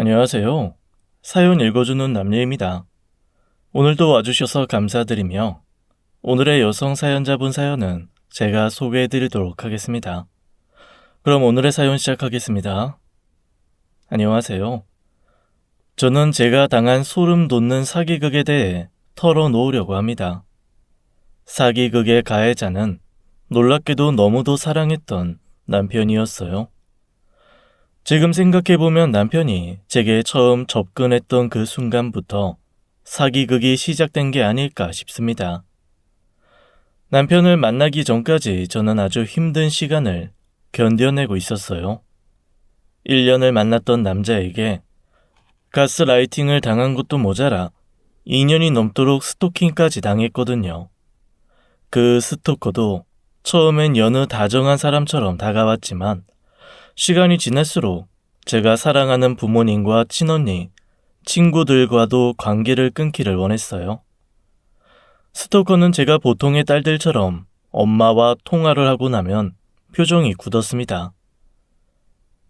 안녕하세요. 사연 읽어주는 남예입니다. 오늘도 와주셔서 감사드리며 오늘의 여성 사연자분 사연은 제가 소개해드리도록 하겠습니다. 그럼 오늘의 사연 시작하겠습니다. 안녕하세요. 저는 제가 당한 소름 돋는 사기극에 대해 털어놓으려고 합니다. 사기극의 가해자는 놀랍게도 너무도 사랑했던 남편이었어요. 지금 생각해보면 남편이 제게 처음 접근했던 그 순간부터 사기극이 시작된 게 아닐까 싶습니다. 남편을 만나기 전까지 저는 아주 힘든 시간을 견뎌내고 있었어요. 1년을 만났던 남자에게 가스라이팅을 당한 것도 모자라 2년이 넘도록 스토킹까지 당했거든요. 그 스토커도 처음엔 여느 다정한 사람처럼 다가왔지만 시간이 지날수록 제가 사랑하는 부모님과 친언니, 친구들과도 관계를 끊기를 원했어요. 스토커는 제가 보통의 딸들처럼 엄마와 통화를 하고 나면 표정이 굳었습니다.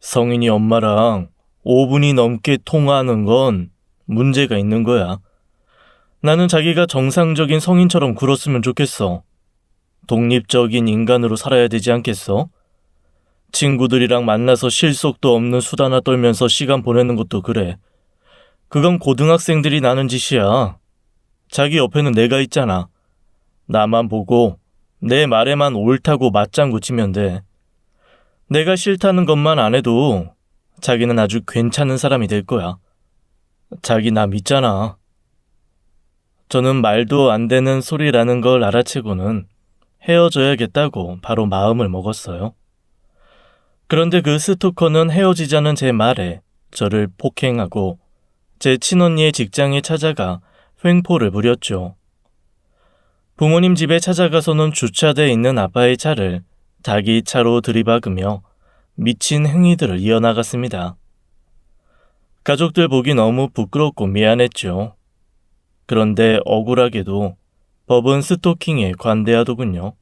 성인이 엄마랑 5분이 넘게 통화하는 건 문제가 있는 거야. 나는 자기가 정상적인 성인처럼 굴었으면 좋겠어. 독립적인 인간으로 살아야 되지 않겠어? 친구들이랑 만나서 실속도 없는 수다나 떨면서 시간 보내는 것도 그래. 그건 고등학생들이 나는 짓이야. 자기 옆에는 내가 있잖아. 나만 보고 내 말에만 옳다고 맞장구 치면 돼. 내가 싫다는 것만 안 해도 자기는 아주 괜찮은 사람이 될 거야. 자기 나 믿잖아. 저는 말도 안 되는 소리라는 걸 알아채고는 헤어져야겠다고 바로 마음을 먹었어요. 그런데 그 스토커는 헤어지자는 제 말에 저를 폭행하고 제 친언니의 직장에 찾아가 횡포를 부렸죠. 부모님 집에 찾아가서는 주차돼 있는 아빠의 차를 자기 차로 들이박으며 미친 행위들을 이어나갔습니다. 가족들 보기 너무 부끄럽고 미안했죠. 그런데 억울하게도 법은 스토킹에 관대하더군요.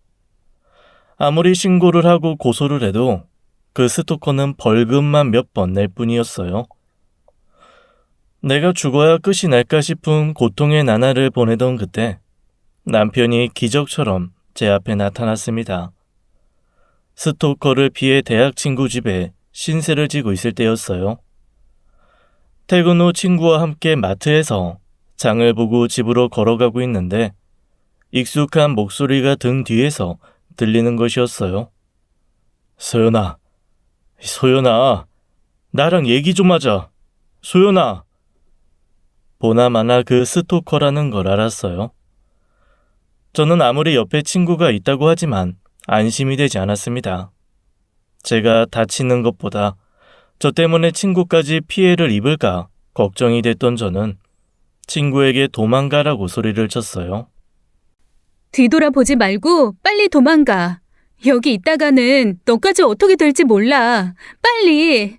아무리 신고를 하고 고소를 해도 그 스토커는 벌금만 몇 번 낼 뿐이었어요. 내가 죽어야 끝이 날까 싶은 고통의 나날을 보내던 그때 남편이 기적처럼 제 앞에 나타났습니다. 스토커를 피해 대학 친구 집에 신세를 지고 있을 때였어요. 퇴근 후 친구와 함께 마트에서 장을 보고 집으로 걸어가고 있는데 익숙한 목소리가 등 뒤에서 들리는 것이었어요. 소연아, 나랑 얘기 좀 하자. 소연아. 보나마나 그 스토커라는 걸 알았어요. 저는 아무리 옆에 친구가 있다고 하지만 안심이 되지 않았습니다. 제가 다치는 것보다 저 때문에 친구까지 피해를 입을까 걱정이 됐던 저는 친구에게 도망가라고 소리를 쳤어요. 뒤돌아보지 말고 빨리 도망가. 여기 있다가는 너까지 어떻게 될지 몰라. 빨리!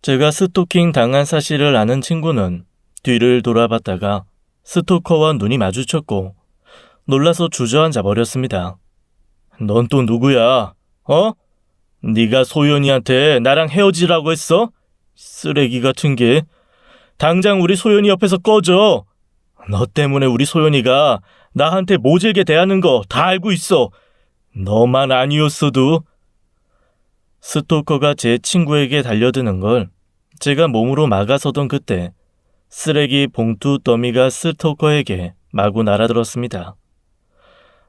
제가 스토킹 당한 사실을 아는 친구는 뒤를 돌아봤다가 스토커와 눈이 마주쳤고 놀라서 주저앉아 버렸습니다. 넌 또 누구야? 어? 네가 소연이한테 나랑 헤어지라고 했어? 쓰레기 같은 게. 당장 우리 소연이 옆에서 꺼져. 너 때문에 우리 소연이가 나한테 모질게 대하는 거 다 알고 있어. 너만 아니었어도. 스토커가 제 친구에게 달려드는 걸 제가 몸으로 막아서던 그때 쓰레기 봉투 더미가 스토커에게 마구 날아들었습니다.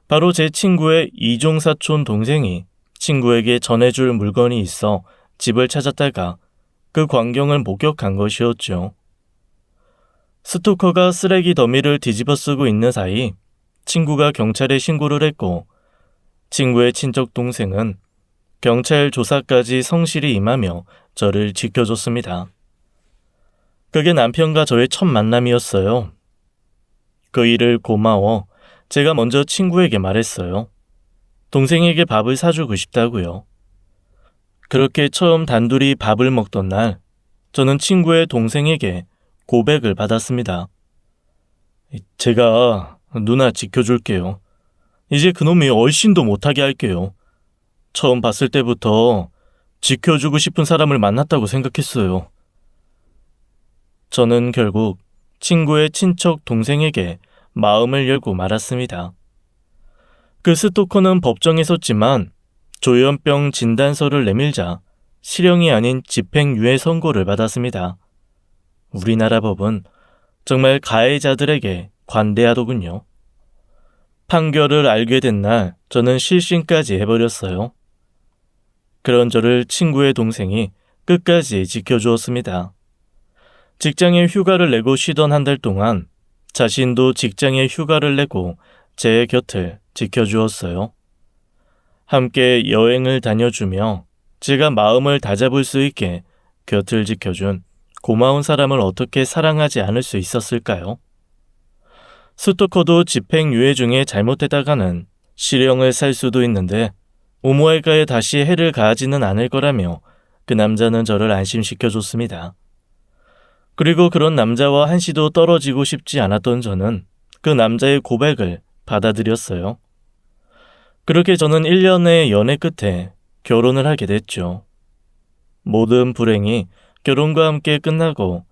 바로 제 친구의 이종사촌 동생이 친구에게 전해줄 물건이 있어 집을 찾았다가 그 광경을 목격한 것이었죠. 스토커가 쓰레기 더미를 뒤집어 쓰고 있는 사이 친구가 경찰에 신고를 했고 친구의 친척 동생은 경찰 조사까지 성실히 임하며 저를 지켜줬습니다. 그게 남편과 저의 첫 만남이었어요. 그 일을 고마워 제가 먼저 친구에게 말했어요. 동생에게 밥을 사주고 싶다고요. 그렇게 처음 단둘이 밥을 먹던 날 저는 친구의 동생에게 고백을 받았습니다. 제가 누나 지켜줄게요. 이제 그놈이 얼씬도 못하게 할게요. 처음 봤을 때부터 지켜주고 싶은 사람을 만났다고 생각했어요. 저는 결국 친구의 친척 동생에게 마음을 열고 말았습니다. 그 스토커는 법정에 섰지만 조현병 진단서를 내밀자 실형이 아닌 집행유예 선고를 받았습니다. 우리나라 법은 정말 가해자들에게 관대하더군요. 판결을 알게 된 날 저는 실신까지 해버렸어요. 그런 저를 친구의 동생이 끝까지 지켜주었습니다. 직장에 휴가를 내고 쉬던 한 달 동안 자신도 직장에 휴가를 내고 제 곁을 지켜주었어요. 함께 여행을 다녀주며 제가 마음을 다잡을 수 있게 곁을 지켜준 고마운 사람을 어떻게 사랑하지 않을 수 있었을까요? 스토커도 집행유예 중에 잘못되다가는 실형을 살 수도 있는데 오모에가에 다시 해를 가하지는 않을 거라며 그 남자는 저를 안심시켜줬습니다. 그리고 그런 남자와 한시도 떨어지고 싶지 않았던 저는 그 남자의 고백을 받아들였어요. 그렇게 저는 1년의 연애 끝에 결혼을 하게 됐죠. 모든 불행이 결혼과 함께 끝나고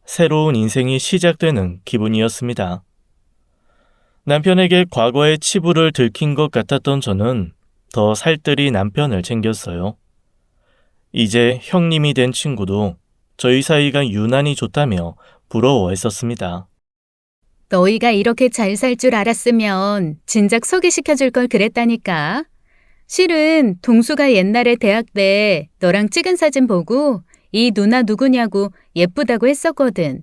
새로운 인생이 시작되는 기분이었습니다. 남편에게 과거의 치부를 들킨 것 같았던 저는 더 살뜰히 남편을 챙겼어요. 이제 형님이 된 친구도 저희 사이가 유난히 좋다며 부러워했었습니다. 너희가 이렇게 잘 살 줄 알았으면 진작 소개시켜줄 걸 그랬다니까. 실은 동수가 옛날에 대학 때 너랑 찍은 사진 보고 이 누나 누구냐고 예쁘다고 했었거든.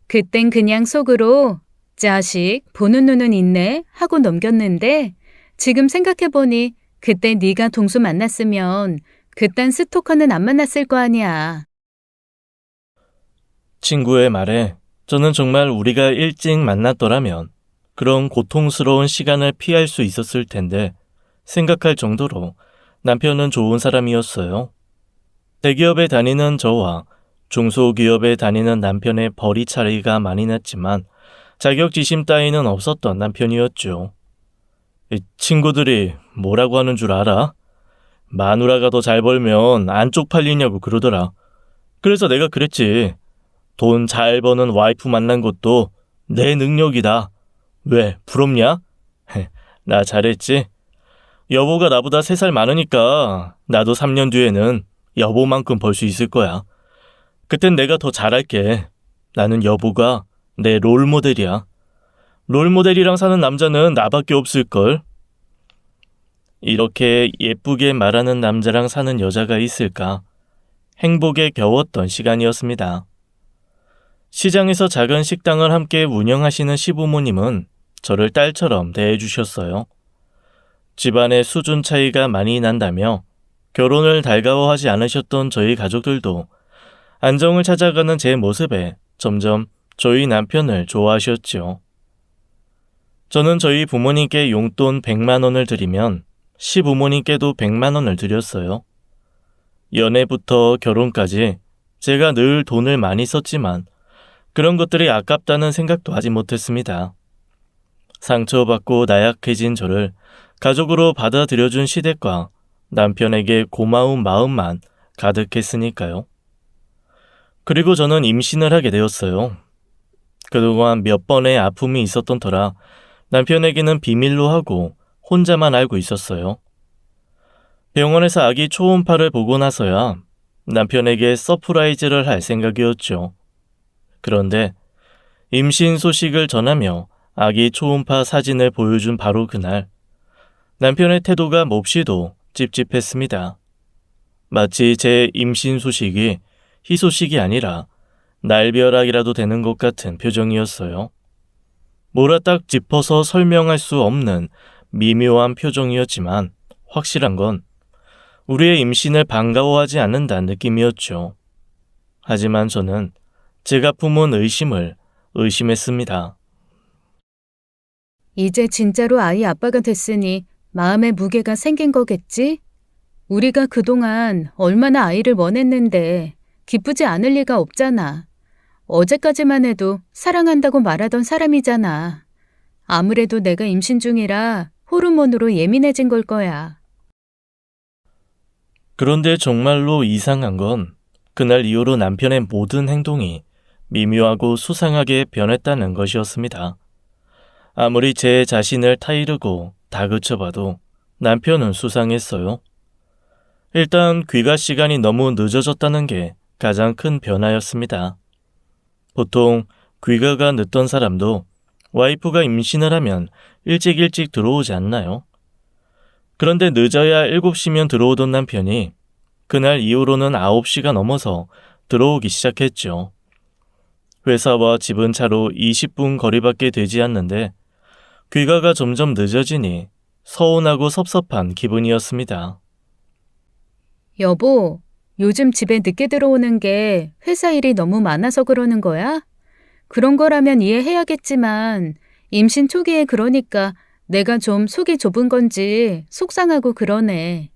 그땐 그냥 속으로 자식 보는 눈은 있네 하고 넘겼는데 지금 생각해보니 그때 네가 동수 만났으면 그딴 스토커는 안 만났을 거 아니야. 친구의 말에 저는 정말 우리가 일찍 만났더라면 그런 고통스러운 시간을 피할 수 있었을 텐데 생각할 정도로 남편은 좋은 사람이었어요. 대기업에 다니는 저와 중소기업에 다니는 남편의 벌이 차이가 많이 났지만 자격지심 따위는 없었던 남편이었죠. 친구들이 뭐라고 하는 줄 알아? 마누라가 더 잘 벌면 안 쪽팔리냐고 그러더라. 그래서 내가 그랬지. 돈 잘 버는 와이프 만난 것도 내 능력이다. 왜, 부럽냐? 나 잘했지? 여보가 나보다 3살 많으니까 나도 3년 뒤에는 여보만큼 벌 수 있을 거야. 그땐 내가 더 잘할게. 나는 여보가 내 롤모델이야. 롤모델이랑 사는 남자는 나밖에 없을걸. 이렇게 예쁘게 말하는 남자랑 사는 여자가 있을까? 행복에 겨웠던 시간이었습니다. 시장에서 작은 식당을 함께 운영하시는 시부모님은 저를 딸처럼 대해주셨어요. 집안의 수준 차이가 많이 난다며 결혼을 달가워하지 않으셨던 저희 가족들도 안정을 찾아가는 제 모습에 점점 저희 남편을 좋아하셨죠. 저는 저희 부모님께 용돈 100만 원을 드리면 시부모님께도 100만 원을 드렸어요. 연애부터 결혼까지 제가 늘 돈을 많이 썼지만 그런 것들이 아깝다는 생각도 하지 못했습니다. 상처받고 나약해진 저를 가족으로 받아들여준 시댁과 남편에게 고마운 마음만 가득했으니까요. 그리고 저는 임신을 하게 되었어요. 그동안 몇 번의 아픔이 있었던 터라 남편에게는 비밀로 하고 혼자만 알고 있었어요. 병원에서 아기 초음파를 보고 나서야 남편에게 서프라이즈를 할 생각이었죠. 그런데 임신 소식을 전하며 아기 초음파 사진을 보여준 바로 그날 남편의 태도가 몹시도 찝찝했습니다. 마치 제 임신 소식이 희소식이 아니라 날벼락이라도 되는 것 같은 표정이었어요. 몰아딱 짚어서 설명할 수 없는 미묘한 표정이었지만 확실한 건 우리의 임신을 반가워하지 않는다는 느낌이었죠. 하지만 저는 제가 품은 의심을 의심했습니다. 이제 진짜로 아이 아빠가 됐으니 마음의 무게가 생긴 거겠지? 우리가 그동안 얼마나 아이를 원했는데 기쁘지 않을 리가 없잖아. 어제까지만 해도 사랑한다고 말하던 사람이잖아. 아무래도 내가 임신 중이라 호르몬으로 예민해진 걸 거야. 그런데 정말로 이상한 건 그날 이후로 남편의 모든 행동이 미묘하고 수상하게 변했다는 것이었습니다. 아무리 제 자신을 타이르고 다그쳐봐도 남편은 수상했어요. 일단 귀가 시간이 너무 늦어졌다는 게 가장 큰 변화였습니다. 보통 귀가가 늦던 사람도 와이프가 임신을 하면 일찍 들어오지 않나요? 그런데 늦어야 7시면 들어오던 남편이 그날 이후로는 9시가 넘어서 들어오기 시작했죠. 회사와 집은 차로 20분 거리밖에 되지 않는데 귀가가 점점 늦어지니 서운하고 섭섭한 기분이었습니다. 여보, 요즘 집에 늦게 들어오는 게 회사 일이 너무 많아서 그러는 거야? 그런 거라면 이해해야겠지만 임신 초기에 그러니까 내가 좀 속이 좁은 건지 속상하고 그러네.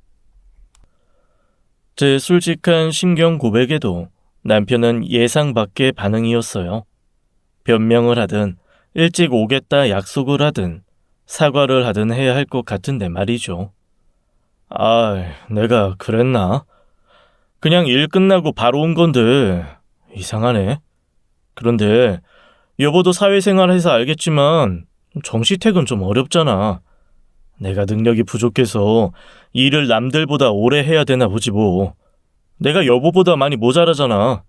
제 솔직한 심경 고백에도 남편은 예상 밖의 반응이었어요. 변명을 하든 일찍 오겠다 약속을 하든 사과를 하든 해야 할 것 같은데 말이죠. 내가 그랬나? 그냥 일 끝나고 바로 온 건데 이상하네. 그런데 여보도 사회생활해서 알겠지만 정시택은 좀 어렵잖아. 내가 능력이 부족해서 일을 남들보다 오래 해야 되나 보지 뭐. 내가 여보보다 많이 모자라잖아.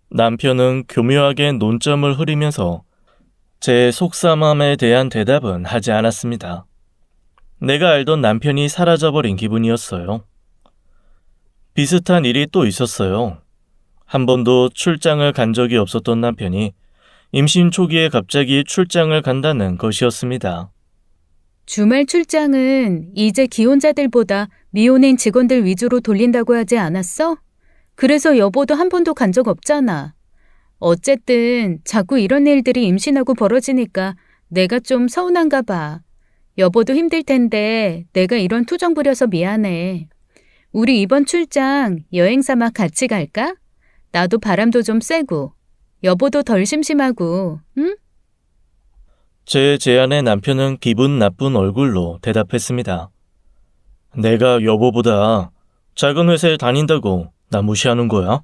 남편은 교묘하게 논점을 흐리면서 제 속삼함에 대한 대답은 하지 않았습니다. 내가 알던 남편이 사라져버린 기분이었어요. 비슷한 일이 또 있었어요. 한 번도 출장을 간 적이 없었던 남편이 임신 초기에 갑자기 출장을 간다는 것이었습니다. 주말 출장은 이제 기혼자들보다 미혼인 직원들 위주로 돌린다고 하지 않았어? 그래서 여보도 한 번도 간 적 없잖아. 어쨌든 자꾸 이런 일들이 임신하고 벌어지니까 내가 좀 서운한가 봐. 여보도 힘들 텐데 내가 이런 투정 부려서 미안해. 우리 이번 출장 여행 삼아 같이 갈까? 나도 바람도 좀 쐬고 여보도 덜 심심하고, 응? 제 제안에 남편은 기분 나쁜 얼굴로 대답했습니다. 내가 여보보다 작은 회사에 다닌다고 나 무시하는 거야?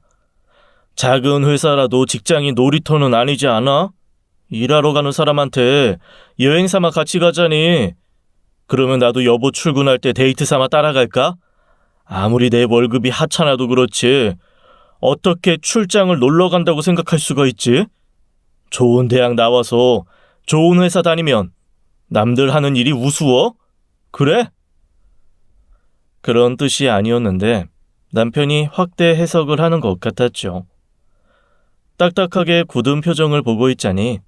작은 회사라도 직장이 놀이터는 아니지 않아? 일하러 가는 사람한테 여행 삼아 같이 가자니. 그러면 나도 여보 출근할 때 데이트 삼아 따라갈까? 아무리 내 월급이 하찮아도 그렇지 어떻게 출장을 놀러 간다고 생각할 수가 있지? 좋은 대학 나와서 좋은 회사 다니면 남들 하는 일이 우스워? 그래? 그런 뜻이 아니었는데 남편이 확대 해석을 하는 것 같았죠. 딱딱하게 굳은 표정을 보고 있자니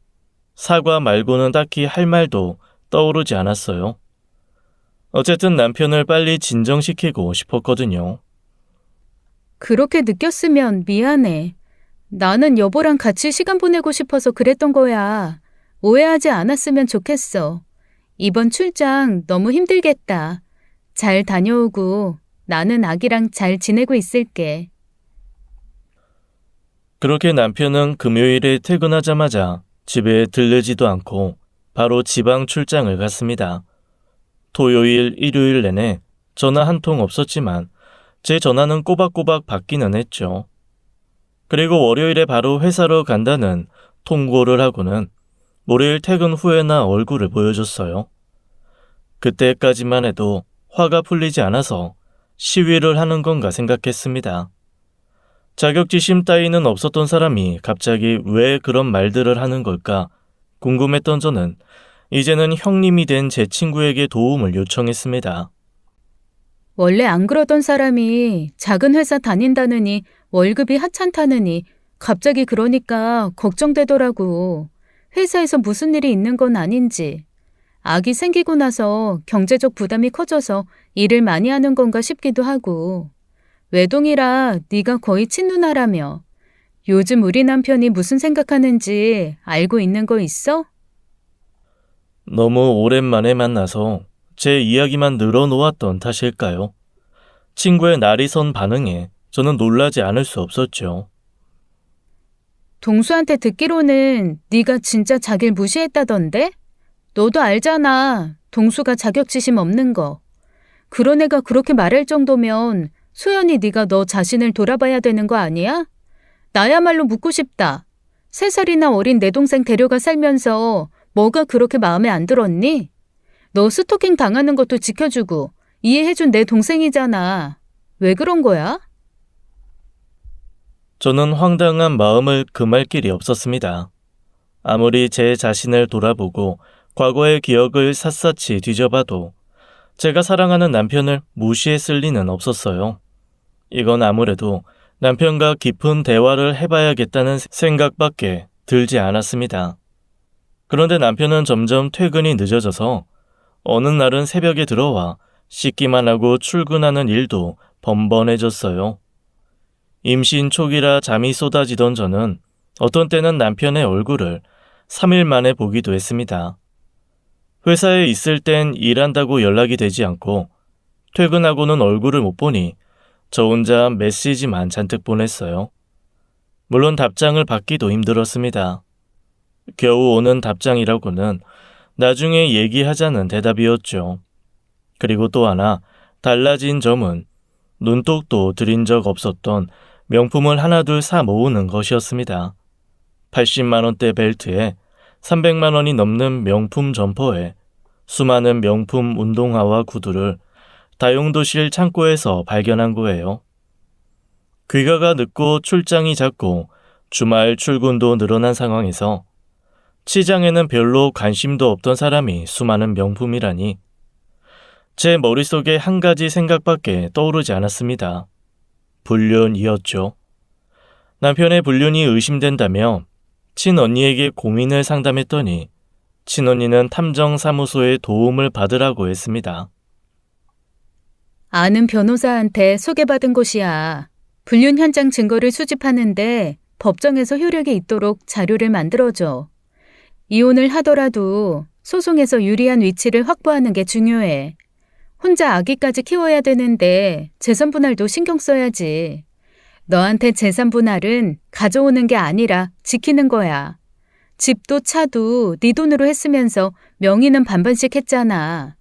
사과 말고는 딱히 할 말도 떠오르지 않았어요. 어쨌든 남편을 빨리 진정시키고 싶었거든요. 그렇게 느꼈으면 미안해. 나는 여보랑 같이 시간 보내고 싶어서 그랬던 거야. 오해하지 않았으면 좋겠어. 이번 출장 너무 힘들겠다. 잘 다녀오고 나는 아기랑 잘 지내고 있을게. 그렇게 남편은 금요일에 퇴근하자마자 집에 들르지도 않고 바로 지방 출장을 갔습니다. 토요일, 일요일 내내 전화 한 통 없었지만 제 전화는 꼬박꼬박 받기는 했죠. 그리고 월요일에 바로 회사로 간다는 통고를 하고는 월요일 퇴근 후에나 얼굴을 보여줬어요. 그때까지만 해도 화가 풀리지 않아서 시위를 하는 건가 생각했습니다. 자격지심 따위는 없었던 사람이 갑자기 왜 그런 말들을 하는 걸까 궁금했던 저는 이제는 형님이 된 제 친구에게 도움을 요청했습니다. 원래 안 그러던 사람이 작은 회사 다닌다느니 월급이 하찮다느니 갑자기 그러니까 걱정되더라고. 회사에서 무슨 일이 있는 건 아닌지. 아기 생기고 나서 경제적 부담이 커져서 일을 많이 하는 건가 싶기도 하고. 외동이라 네가 거의 친누나라며. 요즘 우리 남편이 무슨 생각하는지 알고 있는 거 있어? 너무 오랜만에 만나서 제 이야기만 늘어놓았던 탓일까요? 친구의 날이 선 반응에 저는 놀라지 않을 수 없었죠. 동수한테 듣기로는 네가 진짜 자기를 무시했다던데? 너도 알잖아. 동수가 자격지심 없는 거. 그런 애가 그렇게 말할 정도면 소연이 네가 너 자신을 돌아봐야 되는 거 아니야? 나야말로 묻고 싶다. 3살이나 어린 내 동생 데려가 살면서 뭐가 그렇게 마음에 안 들었니? 너 스토킹 당하는 것도 지켜주고 이해해준 내 동생이잖아. 왜 그런 거야? 저는 황당한 마음을 금할 길이 없었습니다. 아무리 제 자신을 돌아보고 과거의 기억을 샅샅이 뒤져봐도 제가 사랑하는 남편을 무시했을 리는 없었어요. 이건 아무래도 남편과 깊은 대화를 해봐야겠다는 생각밖에 들지 않았습니다. 그런데 남편은 점점 퇴근이 늦어져서 어느 날은 새벽에 들어와 씻기만 하고 출근하는 일도 번번해졌어요. 임신 초기라 잠이 쏟아지던 저는 어떤 때는 남편의 얼굴을 3일 만에 보기도 했습니다. 회사에 있을 땐 일한다고 연락이 되지 않고 퇴근하고는 얼굴을 못 보니 저 혼자 메시지만 잔뜩 보냈어요. 물론 답장을 받기도 힘들었습니다. 겨우 오는 답장이라고는 나중에 얘기하자는 대답이었죠. 그리고 또 하나 달라진 점은 눈독도 들인 적 없었던 명품을 하나둘 사 모으는 것이었습니다. 80만 원대 벨트에 300만 원이 넘는 명품 점퍼에 수많은 명품 운동화와 구두를 다용도실 창고에서 발견한 거예요. 귀가가 늦고 출장이 잦고 주말 출근도 늘어난 상황에서 시장에는 별로 관심도 없던 사람이 수많은 명품이라니 제 머릿속에 한 가지 생각밖에 떠오르지 않았습니다. 불륜이었죠. 남편의 불륜이 의심된다며 친언니에게 고민을 상담했더니 친언니는 탐정사무소에 도움을 받으라고 했습니다. 아는 변호사한테 소개받은 곳이야. 불륜 현장 증거를 수집하는데 법정에서 효력이 있도록 자료를 만들어줘. 이혼을 하더라도 소송에서 유리한 위치를 확보하는 게 중요해. 혼자 아기까지 키워야 되는데 재산 분할도 신경 써야지. 너한테 재산 분할은 가져오는 게 아니라 지키는 거야. 집도 차도 네 돈으로 했으면서 명의는 반반씩 했잖아.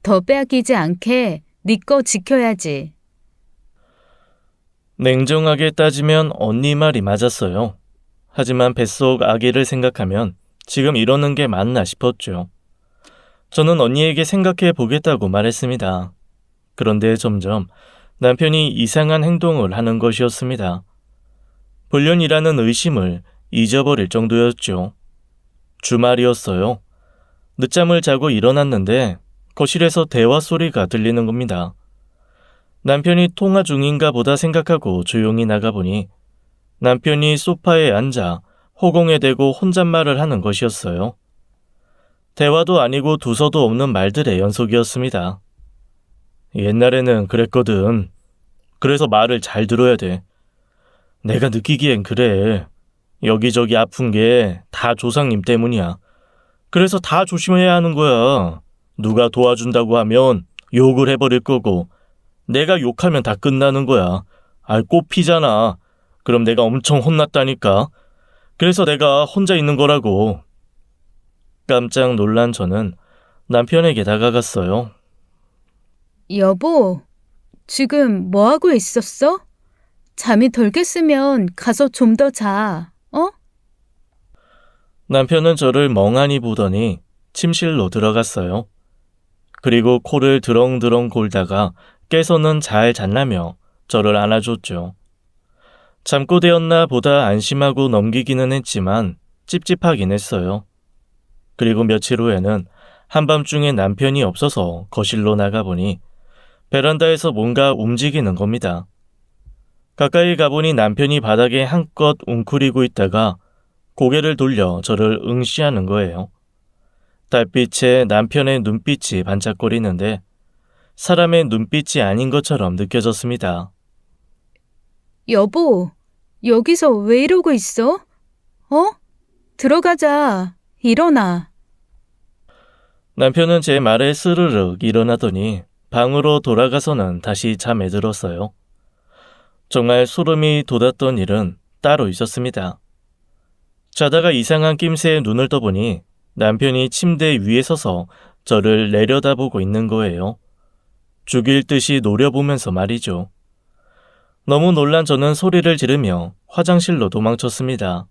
더 빼앗기지 않게 네 거 지켜야지. 냉정하게 따지면 언니 말이 맞았어요. 하지만 뱃속 아기를 생각하면 지금 이러는 게 맞나 싶었죠. 저는 언니에게 생각해 보겠다고 말했습니다. 그런데 점점 남편이 이상한 행동을 하는 것이었습니다. 불륜이라는 의심을 잊어버릴 정도였죠. 주말이었어요. 늦잠을 자고 일어났는데 거실에서 대화 소리가 들리는 겁니다. 남편이 통화 중인가 보다 생각하고 조용히 나가보니 남편이 소파에 앉아 허공에 대고 혼잣말을 하는 것이었어요. 대화도 아니고 두서도 없는 말들의 연속이었습니다. 옛날에는 그랬거든. 그래서 말을 잘 들어야 돼. 내가 느끼기엔 그래. 여기저기 아픈 게 다 조상님 때문이야. 그래서 다 조심해야 하는 거야. 누가 도와준다고 하면 욕을 해버릴 거고 내가 욕하면 다 끝나는 거야. 꼽히잖아. 그럼 내가 엄청 혼났다니까. 그래서 내가 혼자 있는 거라고. 깜짝 놀란 저는 남편에게 다가갔어요. 여보, 지금 뭐 하고 있었어? 잠이 덜 깼으면 가서 좀 더 자, 어? 남편은 저를 멍하니 보더니 침실로 들어갔어요. 그리고 코를 드렁드렁 골다가 깨서는 잘 잤나며 저를 안아줬죠. 잠꼬대였나 보다 안심하고 넘기기는 했지만 찝찝하긴 했어요. 그리고 며칠 후에는 한밤중에 남편이 없어서 거실로 나가보니 베란다에서 뭔가 움직이는 겁니다. 가까이 가보니 남편이 바닥에 한껏 웅크리고 있다가 고개를 돌려 저를 응시하는 거예요. 달빛에 남편의 눈빛이 반짝거리는데 사람의 눈빛이 아닌 것처럼 느껴졌습니다. 여보, 여기서 왜 이러고 있어? 어? 들어가자. 일어나. 남편은 제 말에 스르륵 일어나더니 방으로 돌아가서는 다시 잠에 들었어요. 정말 소름이 돋았던 일은 따로 있었습니다. 자다가 이상한 낌새에 눈을 떠보니 남편이 침대 위에 서서 저를 내려다보고 있는 거예요. 죽일 듯이 노려보면서 말이죠. 너무 놀란 저는 소리를 지르며 화장실로 도망쳤습니다.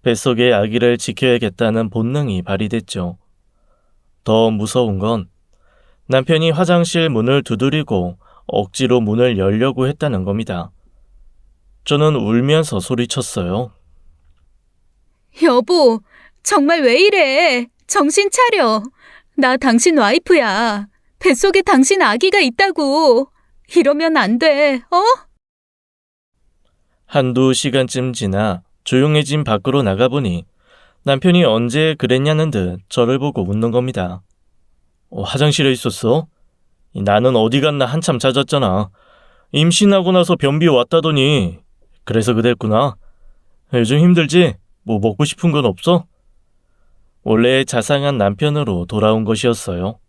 뱃속의 아기를 지켜야겠다는 본능이 발휘됐죠. 더 무서운 건 남편이 화장실 문을 두드리고 억지로 문을 열려고 했다는 겁니다. 저는 울면서 소리쳤어요. 여보, 정말 왜 이래? 정신 차려. 나 당신 와이프야. 뱃속에 당신 아기가 있다고. 이러면 안 돼, 어? 한두 시간쯤 지나 조용해진 밖으로 나가보니 남편이 언제 그랬냐는 듯 저를 보고 웃는 겁니다. 화장실에 있었어? 나는 어디 갔나 한참 찾았잖아. 임신하고 나서 변비 왔다더니. 그래서 그랬구나. 요즘 힘들지? 뭐 먹고 싶은 건 없어? 원래 자상한 남편으로 돌아온 것이었어요.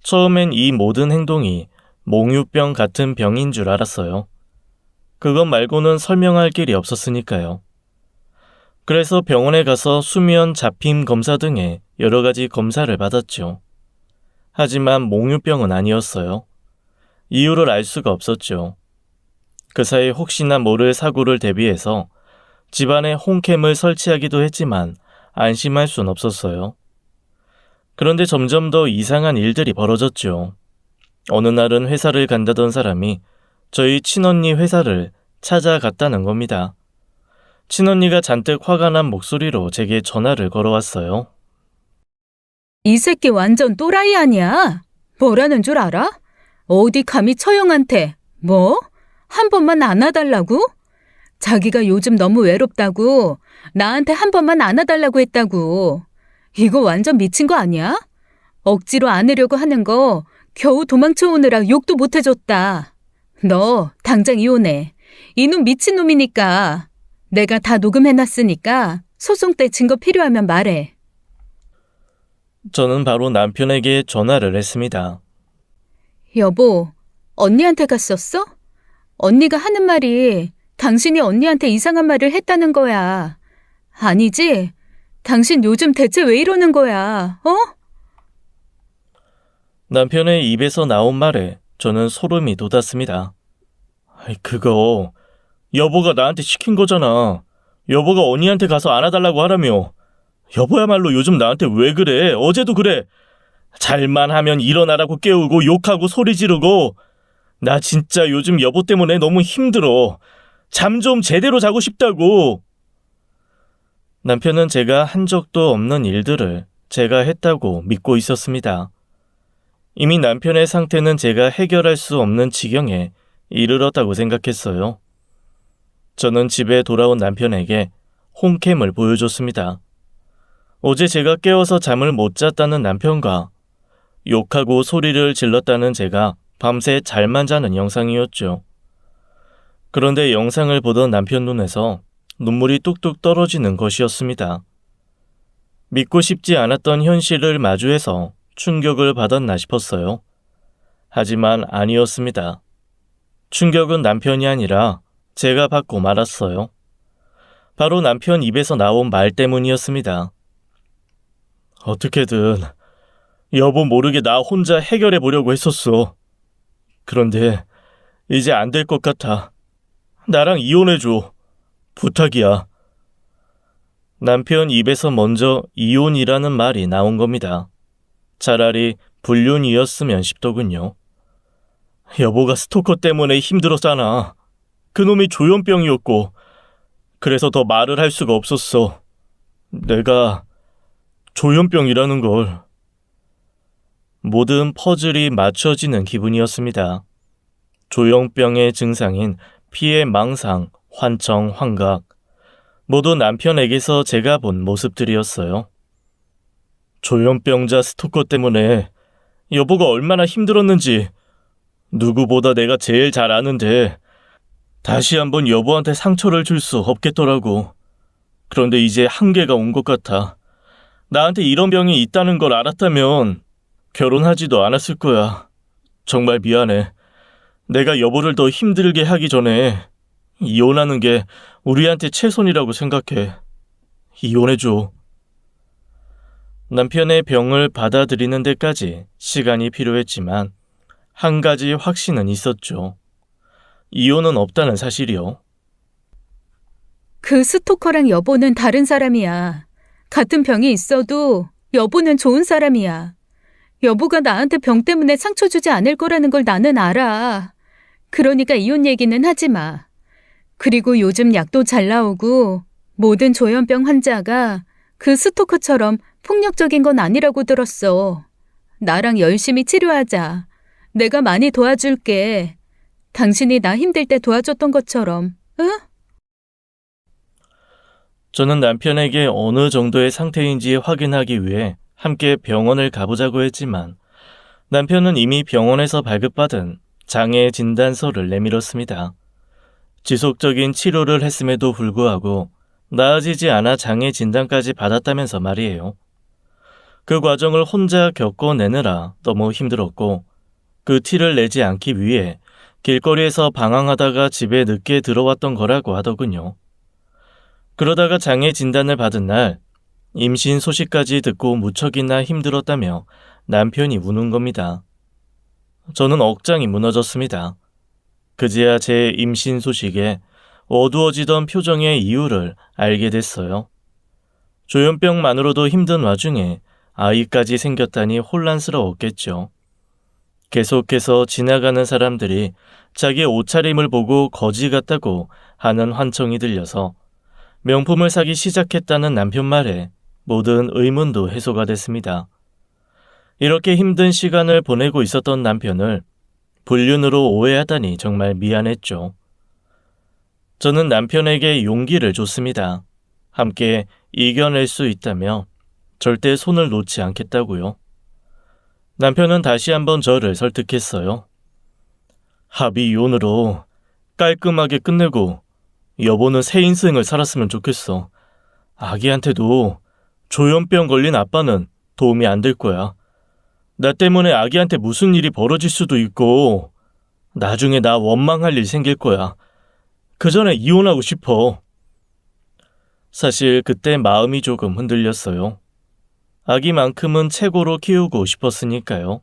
처음엔 이 모든 행동이 몽유병 같은 병인 줄 알았어요. 그것 말고는 설명할 길이 없었으니까요. 그래서 병원에 가서 수면 잡힘 검사 등의 여러 가지 검사를 받았죠. 하지만 몽유병은 아니었어요. 이유를 알 수가 없었죠. 그 사이 혹시나 모를 사고를 대비해서 집안에 홈캠을 설치하기도 했지만 안심할 순 없었어요. 그런데 점점 더 이상한 일들이 벌어졌죠. 어느 날은 회사를 간다던 사람이 저희 친언니 회사를 찾아갔다는 겁니다. 친언니가 잔뜩 화가 난 목소리로 제게 전화를 걸어왔어요. 이 새끼 완전 또라이 아니야? 뭐라는 줄 알아? 어디 감히 처형한테 뭐? 한 번만 안아달라고? 자기가 요즘 너무 외롭다고 나한테 한 번만 안아달라고 했다고. 이거 완전 미친 거 아니야? 억지로 안으려고 하는 거 겨우 도망쳐 오느라 욕도 못 해줬다. 너 당장 이혼해. 이놈 미친놈이니까. 내가 다 녹음해놨으니까 소송 때 증거 필요하면 말해. 저는 바로 남편에게 전화를 했습니다. 여보, 언니한테 갔었어? 언니가 하는 말이 당신이 언니한테 이상한 말을 했다는 거야. 아니지? 당신 요즘 대체 왜 이러는 거야, 어? 남편의 입에서 나온 말에 저는 소름이 돋았습니다. 그거 여보가 나한테 시킨 거잖아. 여보가 언니한테 가서 안아달라고 하라며. 여보야말로 요즘 나한테 왜 그래? 어제도 그래. 잘만 하면 일어나라고 깨우고 욕하고 소리 지르고. 나 진짜 요즘 여보 때문에 너무 힘들어. 잠 좀 제대로 자고 싶다고. 남편은 제가 한 적도 없는 일들을 제가 했다고 믿고 있었습니다. 이미 남편의 상태는 제가 해결할 수 없는 지경에 이르렀다고 생각했어요. 저는 집에 돌아온 남편에게 홈캠을 보여줬습니다. 어제 제가 깨워서 잠을 못 잤다는 남편과 욕하고 소리를 질렀다는 제가 밤새 잘만 자는 영상이었죠. 그런데 영상을 보던 남편 눈에서 눈물이 뚝뚝 떨어지는 것이었습니다. 믿고 싶지 않았던 현실을 마주해서 충격을 받았나 싶었어요. 하지만 아니었습니다. 충격은 남편이 아니라 제가 받고 말았어요. 바로 남편 입에서 나온 말 때문이었습니다. 어떻게든 여보 모르게 나 혼자 해결해 보려고 했었어. 그런데 이제 안 될 것 같아. 나랑 이혼해줘. 부탁이야. 남편 입에서 먼저 이혼이라는 말이 나온 겁니다. 차라리 불륜이었으면 싶더군요. 여보가 스토커 때문에 힘들었잖아. 그놈이 조현병이었고 그래서 더 말을 할 수가 없었어. 내가 조현병이라는 걸. 모든 퍼즐이 맞춰지는 기분이었습니다. 조현병의 증상인 피해 망상, 환청, 환각 모두 남편에게서 제가 본 모습들이었어요. 조현병자 스토커 때문에 여보가 얼마나 힘들었는지 누구보다 내가 제일 잘 아는데 다시 한번 여보한테 상처를 줄 수 없겠더라고. 그런데 이제 한계가 온 것 같아. 나한테 이런 병이 있다는 걸 알았다면 결혼하지도 않았을 거야. 정말 미안해. 내가 여보를 더 힘들게 하기 전에 이혼하는 게 우리한테 최선이라고 생각해. 이혼해줘. 남편의 병을 받아들이는 데까지 시간이 필요했지만 한 가지 확신은 있었죠. 이혼은 없다는 사실이요. 그 스토커랑 여보는 다른 사람이야. 같은 병이 있어도 여보는 좋은 사람이야. 여보가 나한테 병 때문에 상처 주지 않을 거라는 걸 나는 알아. 그러니까 이혼 얘기는 하지 마. 그리고 요즘 약도 잘 나오고 모든 조현병 환자가 그 스토커처럼 폭력적인 건 아니라고 들었어. 나랑 열심히 치료하자. 내가 많이 도와줄게. 당신이 나 힘들 때 도와줬던 것처럼, 응? 저는 남편에게 어느 정도의 상태인지 확인하기 위해 함께 병원을 가보자고 했지만 남편은 이미 병원에서 발급받은 장애 진단서를 내밀었습니다. 지속적인 치료를 했음에도 불구하고 나아지지 않아 장애 진단까지 받았다면서 말이에요. 그 과정을 혼자 겪어내느라 너무 힘들었고 그 티를 내지 않기 위해 길거리에서 방황하다가 집에 늦게 들어왔던 거라고 하더군요. 그러다가 장애 진단을 받은 날 임신 소식까지 듣고 무척이나 힘들었다며 남편이 우는 겁니다. 저는 억장이 무너졌습니다. 그제야 제 임신 소식에 어두워지던 표정의 이유를 알게 됐어요. 조현병만으로도 힘든 와중에 아이까지 생겼다니 혼란스러웠겠죠. 계속해서 지나가는 사람들이 자기 옷차림을 보고 거지 같다고 하는 환청이 들려서 명품을 사기 시작했다는 남편 말에 모든 의문도 해소가 됐습니다. 이렇게 힘든 시간을 보내고 있었던 남편을 불륜으로 오해하다니 정말 미안했죠. 저는 남편에게 용기를 줬습니다. 함께 이겨낼 수 있다며 절대 손을 놓지 않겠다고요. 남편은 다시 한번 저를 설득했어요. 합의 이혼으로 깔끔하게 끝내고 여보는 새 인생을 살았으면 좋겠어. 아기한테도 조현병 걸린 아빠는 도움이 안 될 거야. 나 때문에 아기한테 무슨 일이 벌어질 수도 있고 나중에 나 원망할 일 생길 거야. 그 전에 이혼하고 싶어. 사실 그때 마음이 조금 흔들렸어요. 아기만큼은 최고로 키우고 싶었으니까요.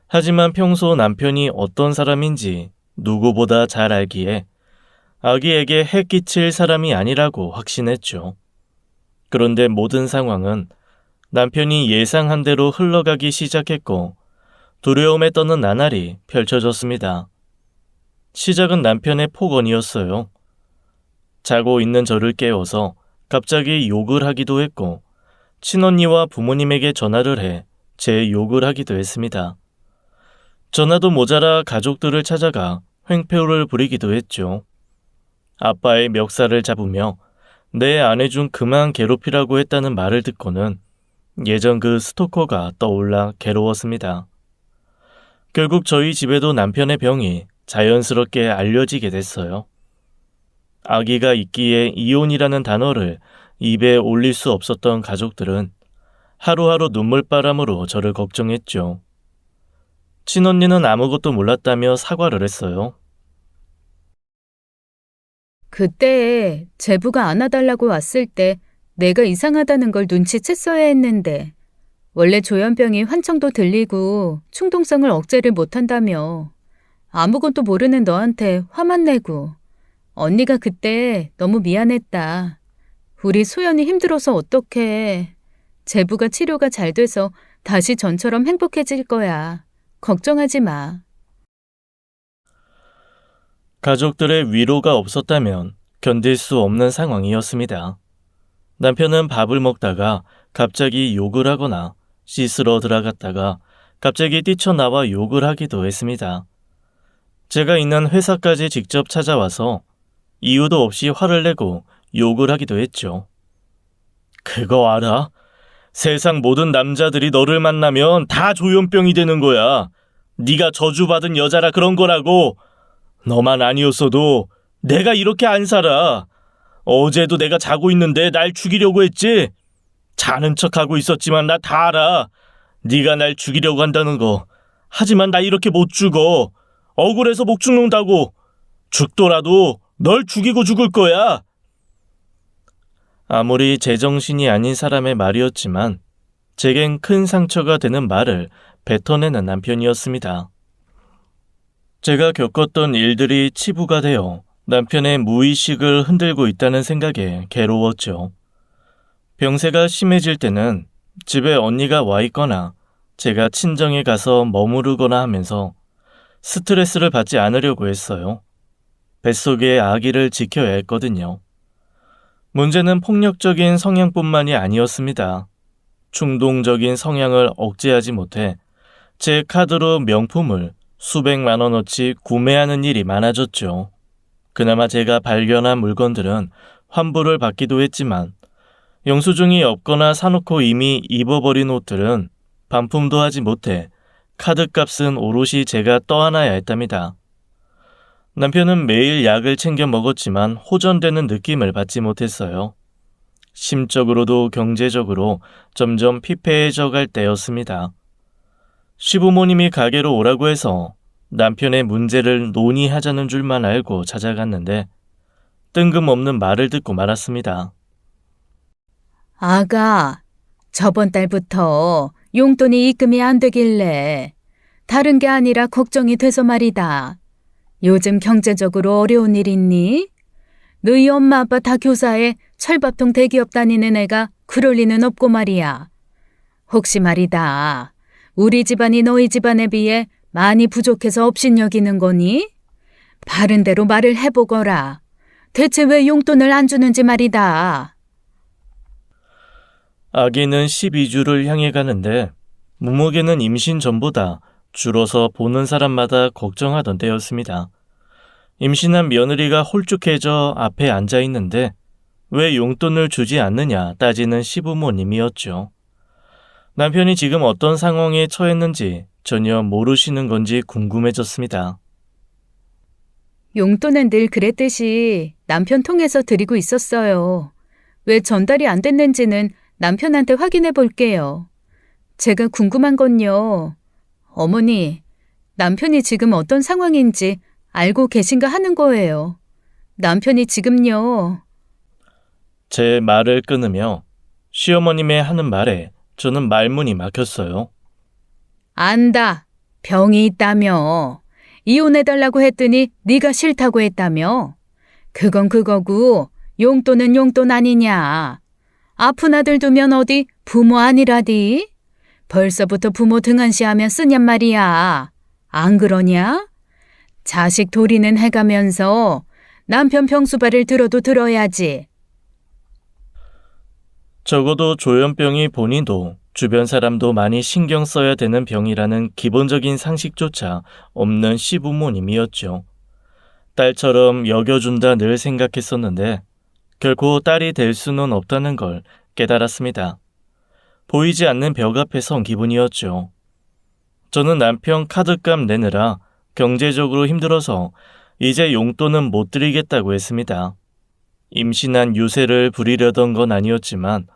하지만 평소 남편이 어떤 사람인지 누구보다 잘 알기에 아기에게 해 끼칠 사람이 아니라고 확신했죠. 그런데 모든 상황은 남편이 예상한 대로 흘러가기 시작했고 두려움에 떠는 나날이 펼쳐졌습니다. 시작은 남편의 폭언이었어요. 자고 있는 저를 깨워서 갑자기 욕을 하기도 했고 친언니와 부모님에게 전화를 해 제 욕을 하기도 했습니다. 전화도 모자라 가족들을 찾아가 횡포를 부리기도 했죠. 아빠의 멱살을 잡으며 내 아내 중 그만 괴롭히라고 했다는 말을 듣고는 예전 그 스토커가 떠올라 괴로웠습니다. 결국 저희 집에도 남편의 병이 자연스럽게 알려지게 됐어요. 아기가 있기에 이혼이라는 단어를 입에 올릴 수 없었던 가족들은 하루하루 눈물바람으로 저를 걱정했죠. 친언니는 아무것도 몰랐다며 사과를 했어요. 그때 제부가 안아달라고 왔을 때 내가 이상하다는 걸 눈치챘어야 했는데 원래 조현병이 환청도 들리고 충동성을 억제를 못한다며 아무것도 모르는 너한테 화만 내고 언니가 그때 너무 미안했다. 우리 소연이 힘들어서 어떡해. 제부가 치료가 잘 돼서 다시 전처럼 행복해질 거야. 걱정하지 마. 가족들의 위로가 없었다면 견딜 수 없는 상황이었습니다. 남편은 밥을 먹다가 갑자기 욕을 하거나 씻으러 들어갔다가 갑자기 뛰쳐나와 욕을 하기도 했습니다. 제가 있는 회사까지 직접 찾아와서 이유도 없이 화를 내고 욕을 하기도 했죠. 그거 알아? 세상 모든 남자들이 너를 만나면 다 조현병이 되는 거야. 네가 저주받은 여자라 그런 거라고. 너만 아니었어도 내가 이렇게 안 살아. 어제도 내가 자고 있는데 날 죽이려고 했지? 자는 척하고 있었지만 나 다 알아. 네가 날 죽이려고 한다는 거. 하지만 나 이렇게 못 죽어. 억울해서 못 죽는다고. 죽더라도 널 죽이고 죽을 거야. 아무리 제정신이 아닌 사람의 말이었지만 제겐 큰 상처가 되는 말을 뱉어내는 남편이었습니다. 제가 겪었던 일들이 치부가 되어 남편의 무의식을 흔들고 있다는 생각에 괴로웠죠. 병세가 심해질 때는 집에 언니가 와 있거나 제가 친정에 가서 머무르거나 하면서 스트레스를 받지 않으려고 했어요. 뱃속의 아기를 지켜야 했거든요. 문제는 폭력적인 성향뿐만이 아니었습니다. 충동적인 성향을 억제하지 못해 제 카드로 명품을 수백만 원어치 구매하는 일이 많아졌죠. 그나마 제가 발견한 물건들은 환불을 받기도 했지만 영수증이 없거나 사놓고 이미 입어버린 옷들은 반품도 하지 못해 카드값은 오롯이 제가 떠안아야 했답니다. 남편은 매일 약을 챙겨 먹었지만 호전되는 느낌을 받지 못했어요. 심적으로도 경제적으로 점점 피폐해져 갈 때였습니다. 시부모님이 가게로 오라고 해서 남편의 문제를 논의하자는 줄만 알고 찾아갔는데 뜬금없는 말을 듣고 말았습니다. 아가, 저번 달부터 용돈이 입금이 안 되길래 다른 게 아니라 걱정이 돼서 말이다. 요즘 경제적으로 어려운 일 있니? 너희 엄마 아빠 다 교사에 철밥통 대기업 다니는 애가 그럴 리는 없고 말이야. 혹시 말이다. 우리 집안이 너희 집안에 비해 많이 부족해서 업신여기는 거니? 바른 대로 말을 해보거라. 대체 왜 용돈을 안 주는지 말이다. 아기는 12주를 향해 가는데 몸무게는 임신 전보다 줄어서 보는 사람마다 걱정하던 때였습니다. 임신한 며느리가 홀쭉해져 앞에 앉아 있는데 왜 용돈을 주지 않느냐 따지는 시부모님이었죠. 남편이 지금 어떤 상황에 처했는지 전혀 모르시는 건지 궁금해졌습니다. 용돈은 늘 그랬듯이 남편 통해서 드리고 있었어요. 왜 전달이 안 됐는지는 남편한테 확인해 볼게요. 제가 궁금한 건요. 어머니, 남편이 지금 어떤 상황인지 알고 계신가 하는 거예요. 남편이 지금요. 제 말을 끊으며 시어머님의 하는 말에 저는 말문이 막혔어요. 안다. 병이 있다며. 이혼해달라고 했더니 네가 싫다고 했다며. 그건 그거고 용돈은 용돈 아니냐. 아픈 아들 두면 어디 부모 아니라디? 벌써부터 부모 등한시하면 쓰냔 말이야. 안 그러냐? 자식 도리는 해가면서 남편 병수발을 들어도 들어야지. 적어도 조현병이 본인도 주변 사람도 많이 신경 써야 되는 병이라는 기본적인 상식조차 없는 시부모님이었죠. 딸처럼 여겨준다 늘 생각했었는데 결코 딸이 될 수는 없다는 걸 깨달았습니다. 보이지 않는 벽 앞에 선 기분이었죠. 저는 남편 카드값 내느라 경제적으로 힘들어서 이제 용돈은 못 드리겠다고 했습니다. 임신한 유세를 부리려던 건 아니었지만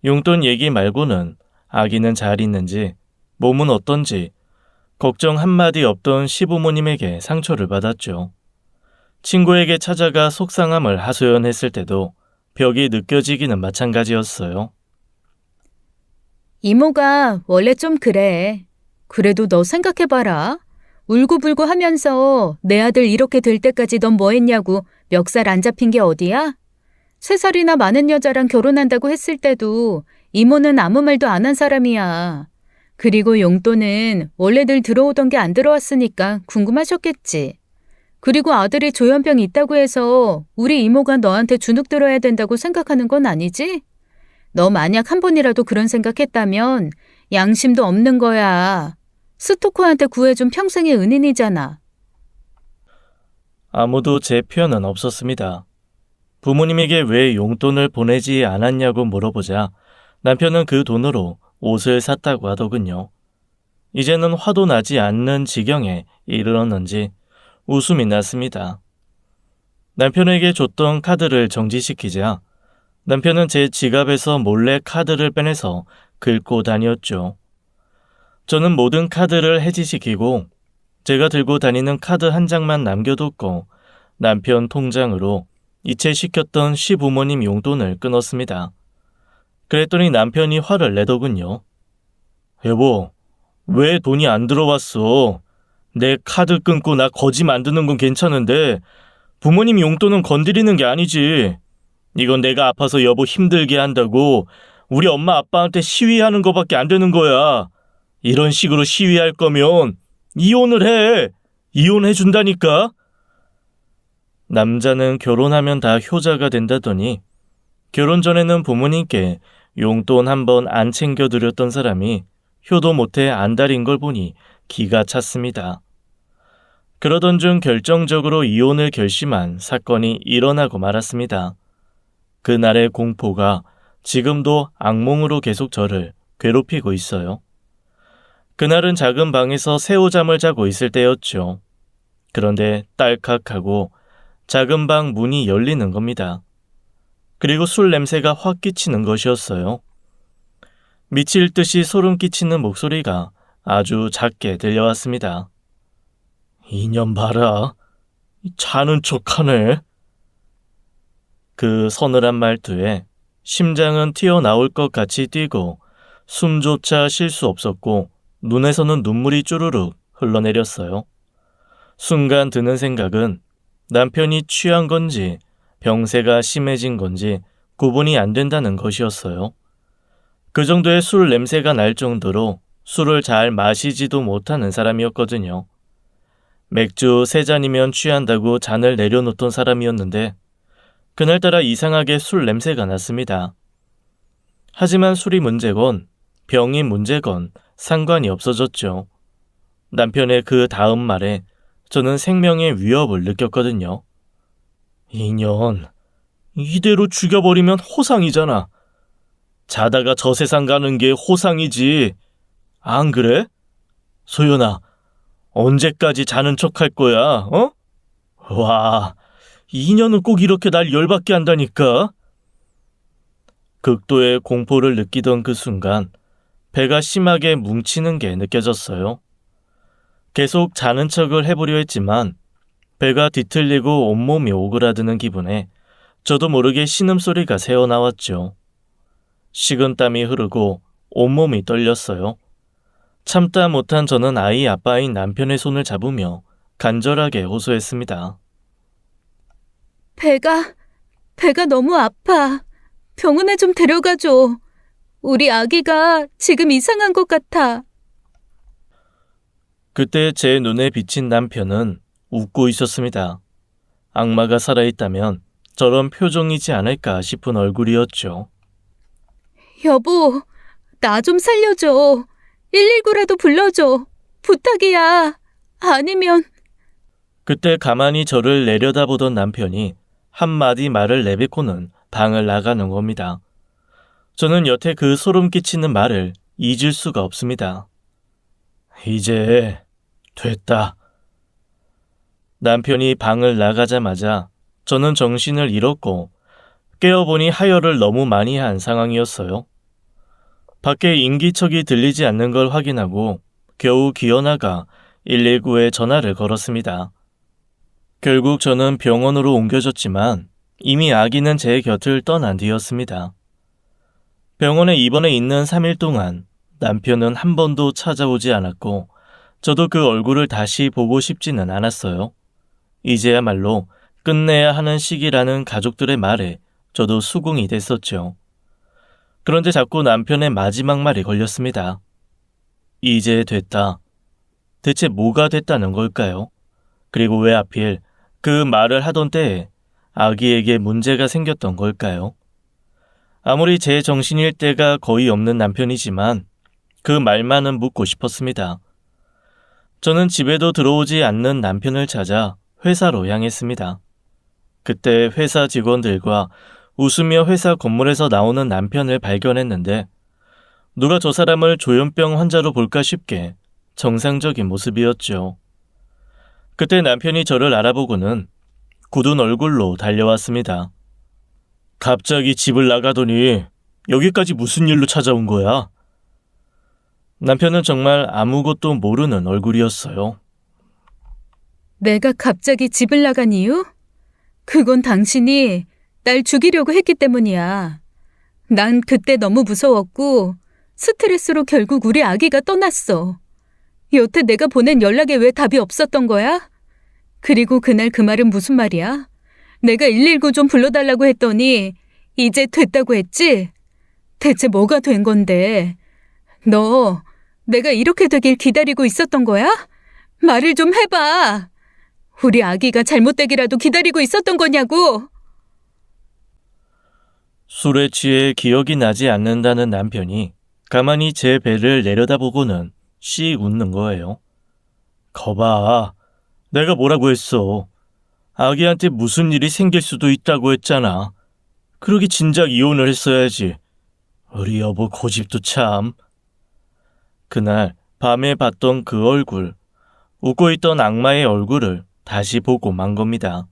용돈 얘기 말고는 아기는 잘 있는지 몸은 어떤지 걱정 한마디 없던 시부모님에게 상처를 받았죠. 친구에게 찾아가 속상함을 하소연했을 때도 벽이 느껴지기는 마찬가지였어요. 이모가 원래 좀 그래. 그래도 너 생각해봐라. 울고불고 하면서 내 아들 이렇게 될 때까지 넌 뭐 했냐고 멱살 안 잡힌 게 어디야? 3살이나 많은 여자랑 결혼한다고 했을 때도 이모는 아무 말도 안 한 사람이야. 그리고 용돈은 원래들 들어오던 게 안 들어왔으니까 궁금하셨겠지. 그리고 아들이 조현병이 있다고 해서 우리 이모가 너한테 주눅 들어야 된다고 생각하는 건 아니지? 너 만약 한 번이라도 그런 생각했다면 양심도 없는 거야. 스토커한테 구해준 평생의 은인이잖아. 아무도 제 편은 없었습니다. 부모님에게 왜 용돈을 보내지 않았냐고 물어보자 남편은 그 돈으로 옷을 샀다고 하더군요. 이제는 화도 나지 않는 지경에 이르렀는지 웃음이 났습니다. 남편에게 줬던 카드를 정지시키자 남편은 제 지갑에서 몰래 카드를 빼내서 긁고 다녔죠. 저는 모든 카드를 해지시키고 제가 들고 다니는 카드 한 장만 남겨뒀고 남편 통장으로 이체시켰던 시부모님 용돈을 끊었습니다. 그랬더니 남편이 화를 내더군요. 여보, 왜 돈이 안 들어왔어? 내 카드 끊고 나 거지 만드는 건 괜찮은데 부모님 용돈은 건드리는 게 아니지. 이건 내가 아파서 여보 힘들게 한다고 우리 엄마 아빠한테 시위하는 거밖에 안 되는 거야. 이런 식으로 시위할 거면 이혼을 해. 이혼해 준다니까. 남자는 결혼하면 다 효자가 된다더니 결혼 전에는 부모님께 용돈 한 번 안 챙겨드렸던 사람이 효도 못해 안달인 걸 보니 기가 찼습니다. 그러던 중 결정적으로 이혼을 결심한 사건이 일어나고 말았습니다. 그날의 공포가 지금도 악몽으로 계속 저를 괴롭히고 있어요. 그날은 작은 방에서 새우잠을 자고 있을 때였죠. 그런데 딸깍하고 작은 방 문이 열리는 겁니다. 그리고 술 냄새가 확 끼치는 것이었어요. 미칠 듯이 소름 끼치는 목소리가 아주 작게 들려왔습니다. 이년 봐라. 자는 척하네. 그 서늘한 말투에 심장은 튀어나올 것 같이 뛰고 숨조차 쉴 수 없었고 눈에서는 눈물이 쭈루룩 흘러내렸어요. 순간 드는 생각은 남편이 취한 건지 병세가 심해진 건지 구분이 안 된다는 것이었어요. 그 정도의 술 냄새가 날 정도로 술을 잘 마시지도 못하는 사람이었거든요. 맥주 3잔이면 취한다고 잔을 내려놓던 사람이었는데 그날따라 이상하게 술 냄새가 났습니다. 하지만 술이 문제건 병이 문제건 상관이 없어졌죠. 남편의 그 다음 말에 저는 생명의 위협을 느꼈거든요. 이년, 이대로 죽여버리면 호상이잖아. 자다가 저 세상 가는 게 호상이지. 안 그래? 소연아, 언제까지 자는 척 할 거야, 어? 와, 이년은 꼭 이렇게 날 열받게 한다니까. 극도의 공포를 느끼던 그 순간 배가 심하게 뭉치는 게 느껴졌어요. 계속 자는 척을 해보려 했지만 배가 뒤틀리고 온몸이 오그라드는 기분에 저도 모르게 신음소리가 새어나왔죠. 식은땀이 흐르고 온몸이 떨렸어요. 참다 못한 저는 아이 아빠인 남편의 손을 잡으며 간절하게 호소했습니다. 배가 너무 아파. 병원에 좀 데려가줘. 우리 아기가 지금 이상한 것 같아. 그때 제 눈에 비친 남편은 웃고 있었습니다. 악마가 살아있다면 저런 표정이지 않을까 싶은 얼굴이었죠. 여보, 나 좀 살려줘. 119라도 불러줘. 부탁이야. 아니면... 그때 가만히 저를 내려다보던 남편이 한마디 말을 내뱉고는 방을 나가는 겁니다. 저는 여태 그 소름 끼치는 말을 잊을 수가 없습니다. 이제 됐다. 남편이 방을 나가자마자 저는 정신을 잃었고 깨어보니 하혈을 너무 많이 한 상황이었어요. 밖에 인기척이 들리지 않는 걸 확인하고 겨우 기어나가 119에 전화를 걸었습니다. 결국 저는 병원으로 옮겨졌지만 이미 아기는 제 곁을 떠난 뒤였습니다. 병원에 입원해 있는 3일 동안 남편은 한 번도 찾아오지 않았고 저도 그 얼굴을 다시 보고 싶지는 않았어요. 이제야말로 끝내야 하는 시기라는 가족들의 말에 저도 수긍이 됐었죠. 그런데 자꾸 남편의 마지막 말이 걸렸습니다. 이제 됐다. 대체 뭐가 됐다는 걸까요? 그리고 왜 하필 그 말을 하던 때에 아기에게 문제가 생겼던 걸까요? 아무리 제 정신일 때가 거의 없는 남편이지만 그 말만은 묻고 싶었습니다. 저는 집에도 들어오지 않는 남편을 찾아 회사로 향했습니다. 그때 회사 직원들과 웃으며 회사 건물에서 나오는 남편을 발견했는데 누가 저 사람을 조현병 환자로 볼까 싶게 정상적인 모습이었죠. 그때 남편이 저를 알아보고는 굳은 얼굴로 달려왔습니다. 갑자기 집을 나가더니 여기까지 무슨 일로 찾아온 거야? 남편은 정말 아무것도 모르는 얼굴이었어요. 내가 갑자기 집을 나간 이유? 그건 당신이 날 죽이려고 했기 때문이야. 난 그때 너무 무서웠고 스트레스로 결국 우리 아기가 떠났어. 여태 내가 보낸 연락에 왜 답이 없었던 거야? 그리고 그날 그 말은 무슨 말이야? 내가 119 좀 불러달라고 했더니 이제 됐다고 했지? 대체 뭐가 된 건데? 너 내가 이렇게 되길 기다리고 있었던 거야? 말을 좀 해봐. 우리 아기가 잘못되기라도 기다리고 있었던 거냐고. 술에 취해 기억이 나지 않는다는 남편이 가만히 제 배를 내려다보고는 씩 웃는 거예요. 거봐, 내가 뭐라고 했어. 아기한테 무슨 일이 생길 수도 있다고 했잖아. 그러기 진작 이혼을 했어야지. 우리 여보 고집도 참. 그날 밤에 봤던 그 얼굴, 웃고 있던 악마의 얼굴을 다시 보고 만 겁니다.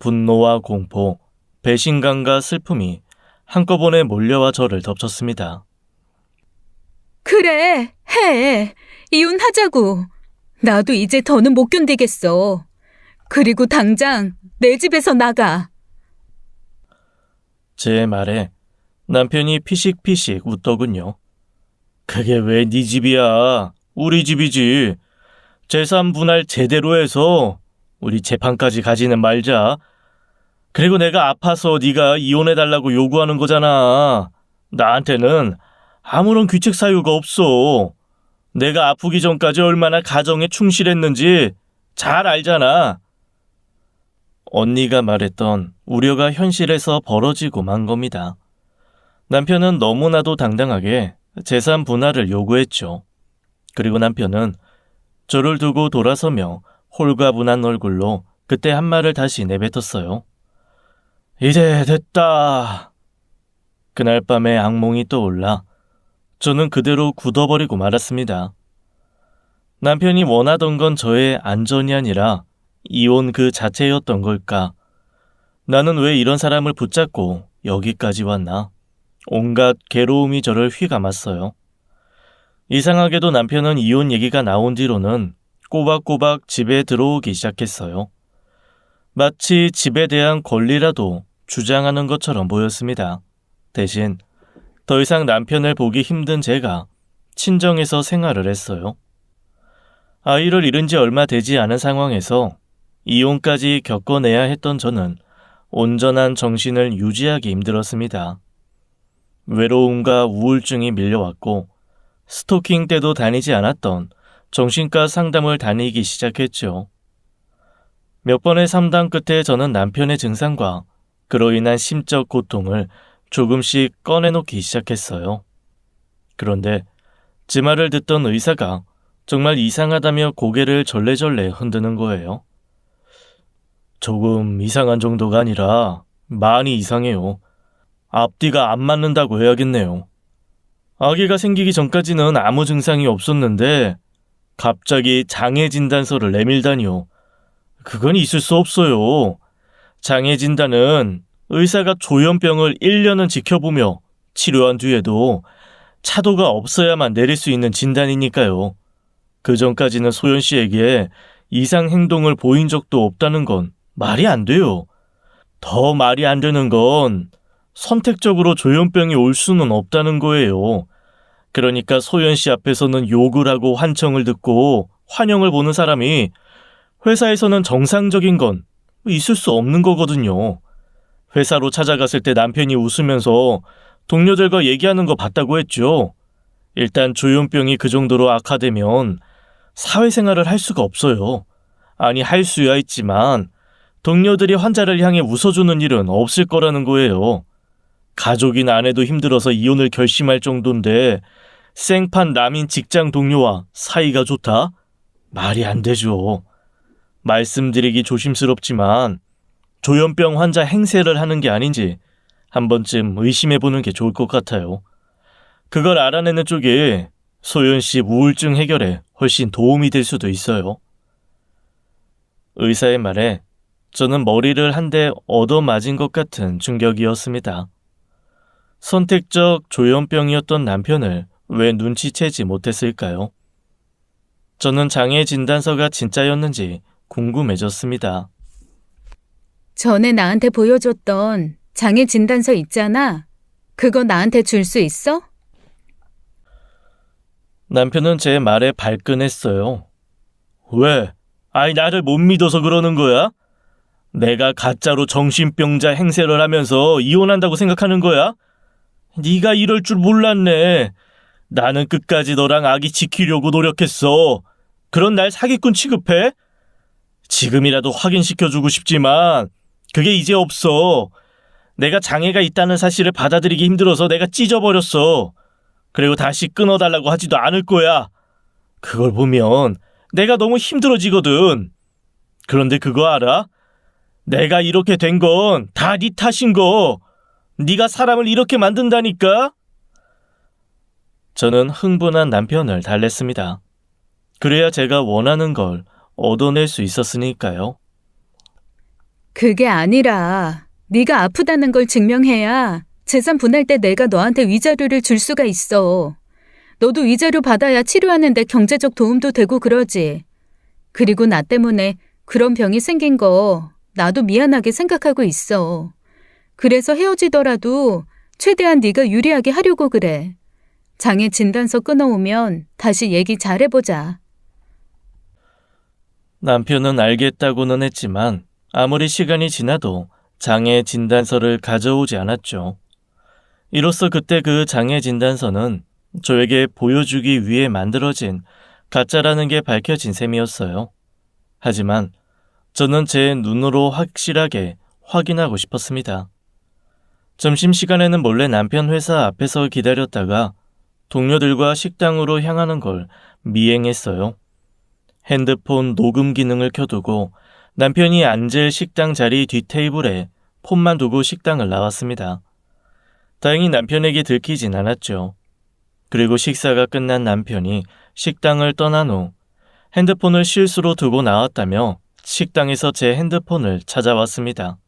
분노와 공포, 배신감과 슬픔이 한꺼번에 몰려와 저를 덮쳤습니다. 그래, 해. 이혼하자고. 나도 이제 더는 못 견디겠어. 그리고 당장 내 집에서 나가. 제 말에 남편이 피식피식 웃더군요. 그게 왜 네 집이야? 우리 집이지. 재산 분할 제대로 해서 우리 재판까지 가지는 말자. 그리고 내가 아파서 네가 이혼해달라고 요구하는 거잖아. 나한테는 아무런 귀책 사유가 없어. 내가 아프기 전까지 얼마나 가정에 충실했는지 잘 알잖아. 언니가 말했던 우려가 현실에서 벌어지고 만 겁니다. 남편은 너무나도 당당하게 재산 분할을 요구했죠. 그리고 남편은 저를 두고 돌아서며 홀가분한 얼굴로 그때 한 말을 다시 내뱉었어요. 이제 됐다. 그날 밤에 악몽이 떠올라 저는 그대로 굳어버리고 말았습니다. 남편이 원하던 건 저의 안전이 아니라 이혼 그 자체였던 걸까? 나는 왜 이런 사람을 붙잡고 여기까지 왔나? 온갖 괴로움이 저를 휘감았어요. 이상하게도 남편은 이혼 얘기가 나온 뒤로는 꼬박꼬박 집에 들어오기 시작했어요. 마치 집에 대한 권리라도 주장하는 것처럼 보였습니다. 대신 더 이상 남편을 보기 힘든 제가 친정에서 생활을 했어요. 아이를 잃은 지 얼마 되지 않은 상황에서 이혼까지 겪어내야 했던 저는 온전한 정신을 유지하기 힘들었습니다. 외로움과 우울증이 밀려왔고 스토킹 때도 다니지 않았던 정신과 상담을 다니기 시작했죠. 몇 번의 상담 끝에 저는 남편의 증상과 그로 인한 심적 고통을 조금씩 꺼내놓기 시작했어요. 그런데 제 말을 듣던 의사가 정말 이상하다며 고개를 절레절레 흔드는 거예요. 조금 이상한 정도가 아니라 많이 이상해요. 앞뒤가 안 맞는다고 해야겠네요. 아기가 생기기 전까지는 아무 증상이 없었는데 갑자기 장애 진단서를 내밀다니요. 그건 있을 수 없어요. 장애 진단은 의사가 조현병을 1년은 지켜보며 치료한 뒤에도 차도가 없어야만 내릴 수 있는 진단이니까요. 그 전까지는 소연 씨에게 이상 행동을 보인 적도 없다는 건 말이 안 돼요. 더 말이 안 되는 건 선택적으로 조현병이 올 수는 없다는 거예요. 그러니까 소연 씨 앞에서는 욕을 하고 환청을 듣고 환영을 보는 사람이 회사에서는 정상적인 건 있을 수 없는 거거든요. 회사로 찾아갔을 때 남편이 웃으면서 동료들과 얘기하는 거 봤다고 했죠. 일단 조현병이 그 정도로 악화되면 사회생활을 할 수가 없어요. 아니, 할 수야 있지만 동료들이 환자를 향해 웃어주는 일은 없을 거라는 거예요. 가족이나 아내도 힘들어서 이혼을 결심할 정도인데 생판 남인 직장 동료와 사이가 좋다? 말이 안 되죠. 말씀드리기 조심스럽지만 조현병 환자 행세를 하는 게 아닌지 한 번쯤 의심해보는 게 좋을 것 같아요. 그걸 알아내는 쪽에 소연 씨 우울증 해결에 훨씬 도움이 될 수도 있어요. 의사의 말에 저는 머리를 한 대 얻어맞은 것 같은 충격이었습니다. 선택적 조현병이었던 남편을 왜 눈치채지 못했을까요? 저는 장애 진단서가 진짜였는지 궁금해졌습니다. 전에 나한테 보여줬던 장애 진단서 있잖아. 그거 나한테 줄 수 있어? 남편은 제 말에 발끈했어요. 왜? 아이, 나를 못 믿어서 그러는 거야? 내가 가짜로 정신병자 행세를 하면서 이혼한다고 생각하는 거야? 네가 이럴 줄 몰랐네. 나는 끝까지 너랑 아기 지키려고 노력했어. 그런 날 사기꾼 취급해? 지금이라도 확인시켜주고 싶지만 그게 이제 없어. 내가 장애가 있다는 사실을 받아들이기 힘들어서 내가 찢어버렸어. 그리고 다시 끊어달라고 하지도 않을 거야. 그걸 보면 내가 너무 힘들어지거든. 그런데 그거 알아? 내가 이렇게 된 건 다 네 탓인 거. 네가 사람을 이렇게 만든다니까? 저는 흥분한 남편을 달랬습니다. 그래야 제가 원하는 걸 얻어낼 수 있었으니까요. 그게 아니라 네가 아프다는 걸 증명해야 재산 분할 때 내가 너한테 위자료를 줄 수가 있어. 너도 위자료 받아야 치료하는데 경제적 도움도 되고 그러지. 그리고 나 때문에 그런 병이 생긴 거 나도 미안하게 생각하고 있어. 그래서 헤어지더라도 최대한 네가 유리하게 하려고 그래. 장애 진단서 끊어오면 다시 얘기 잘해보자. 남편은 알겠다고는 했지만 아무리 시간이 지나도 장애 진단서를 가져오지 않았죠. 이로써 그때 그 장애 진단서는 저에게 보여주기 위해 만들어진 가짜라는 게 밝혀진 셈이었어요. 하지만 저는 제 눈으로 확실하게 확인하고 싶었습니다. 점심시간에는 몰래 남편 회사 앞에서 기다렸다가 동료들과 식당으로 향하는 걸 미행했어요. 핸드폰 녹음 기능을 켜두고 남편이 앉을 식당 자리 뒷 테이블에 폰만 두고 식당을 나왔습니다. 다행히 남편에게 들키진 않았죠. 그리고 식사가 끝난 남편이 식당을 떠난 후 핸드폰을 실수로 두고 나왔다며 식당에서 제 핸드폰을 찾아왔습니다.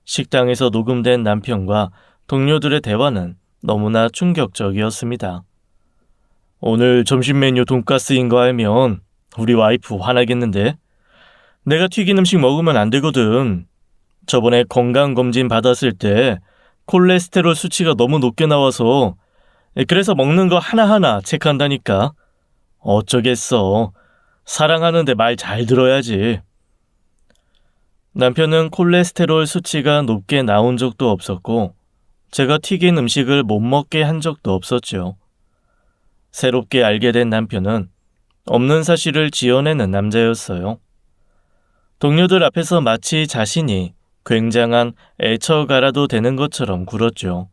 식당에서 녹음된 남편과 동료들의 대화는 너무나 충격적이었습니다. 오늘 점심 메뉴 돈가스인 거 알면 우리 와이프 화나겠는데? 내가 튀긴 음식 먹으면 안 되거든. 저번에 건강검진 받았을 때 콜레스테롤 수치가 너무 높게 나와서 그래서 먹는 거 하나하나 체크한다니까. 어쩌겠어. 사랑하는데 말 잘 들어야지. 남편은 콜레스테롤 수치가 높게 나온 적도 없었고 제가 튀긴 음식을 못 먹게 한 적도 없었죠. 새롭게 알게 된 남편은 없는 사실을 지어내는 남자였어요. 동료들 앞에서 마치 자신이 굉장한 애처가라도 되는 것처럼 굴었죠.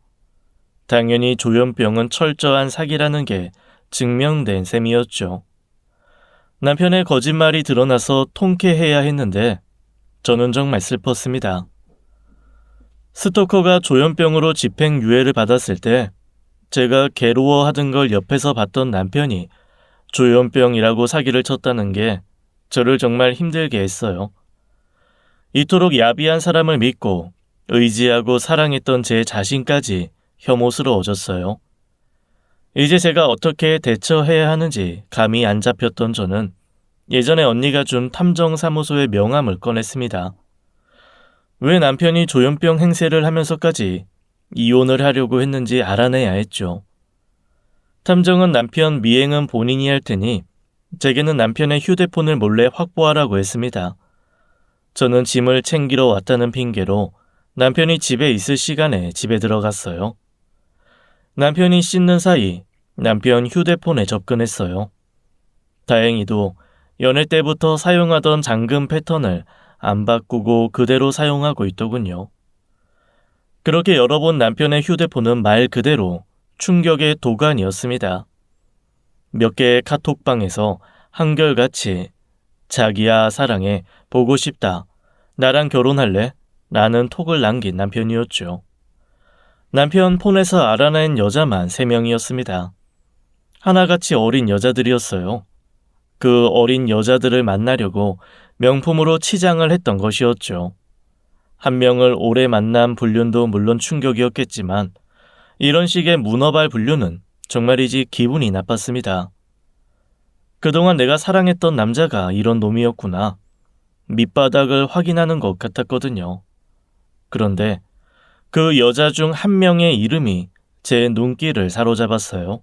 당연히 조현병은 철저한 사기라는 게 증명된 셈이었죠. 남편의 거짓말이 드러나서 통쾌해야 했는데 저는 정말 슬펐습니다. 스토커가 조현병으로 집행유예를 받았을 때 제가 괴로워하던 걸 옆에서 봤던 남편이 조현병이라고 사기를 쳤다는 게 저를 정말 힘들게 했어요. 이토록 야비한 사람을 믿고 의지하고 사랑했던 제 자신까지 혐오스러워졌어요. 이제 제가 어떻게 대처해야 하는지 감이 안 잡혔던 저는 예전에 언니가 준 탐정사무소의 명함을 꺼냈습니다. 왜 남편이 조현병 행세를 하면서까지 이혼을 하려고 했는지 알아내야 했죠. 탐정은 남편 미행은 본인이 할 테니 제게는 남편의 휴대폰을 몰래 확보하라고 했습니다. 저는 짐을 챙기러 왔다는 핑계로 남편이 집에 있을 시간에 집에 들어갔어요. 남편이 씻는 사이 남편 휴대폰에 접근했어요. 다행히도 연애 때부터 사용하던 잠금 패턴을 안 바꾸고 그대로 사용하고 있더군요. 그렇게 열어본 남편의 휴대폰은 말 그대로 충격의 도가니였습니다. 몇 개의 카톡방에서 한결같이 자기야 사랑해 보고 싶다 나랑 결혼할래? 라는 톡을 남긴 남편이었죠. 남편 폰에서 알아낸 여자만 3명이었습니다. 하나같이 어린 여자들이었어요. 그 어린 여자들을 만나려고 명품으로 치장을 했던 것이었죠. 한 명을 오래 만난 불륜도 물론 충격이었겠지만 이런 식의 문어발 불륜은 정말이지 기분이 나빴습니다. 그동안 내가 사랑했던 남자가 이런 놈이었구나. 밑바닥을 확인하는 것 같았거든요. 그런데 그 여자 중 한 명의 이름이 제 눈길을 사로잡았어요.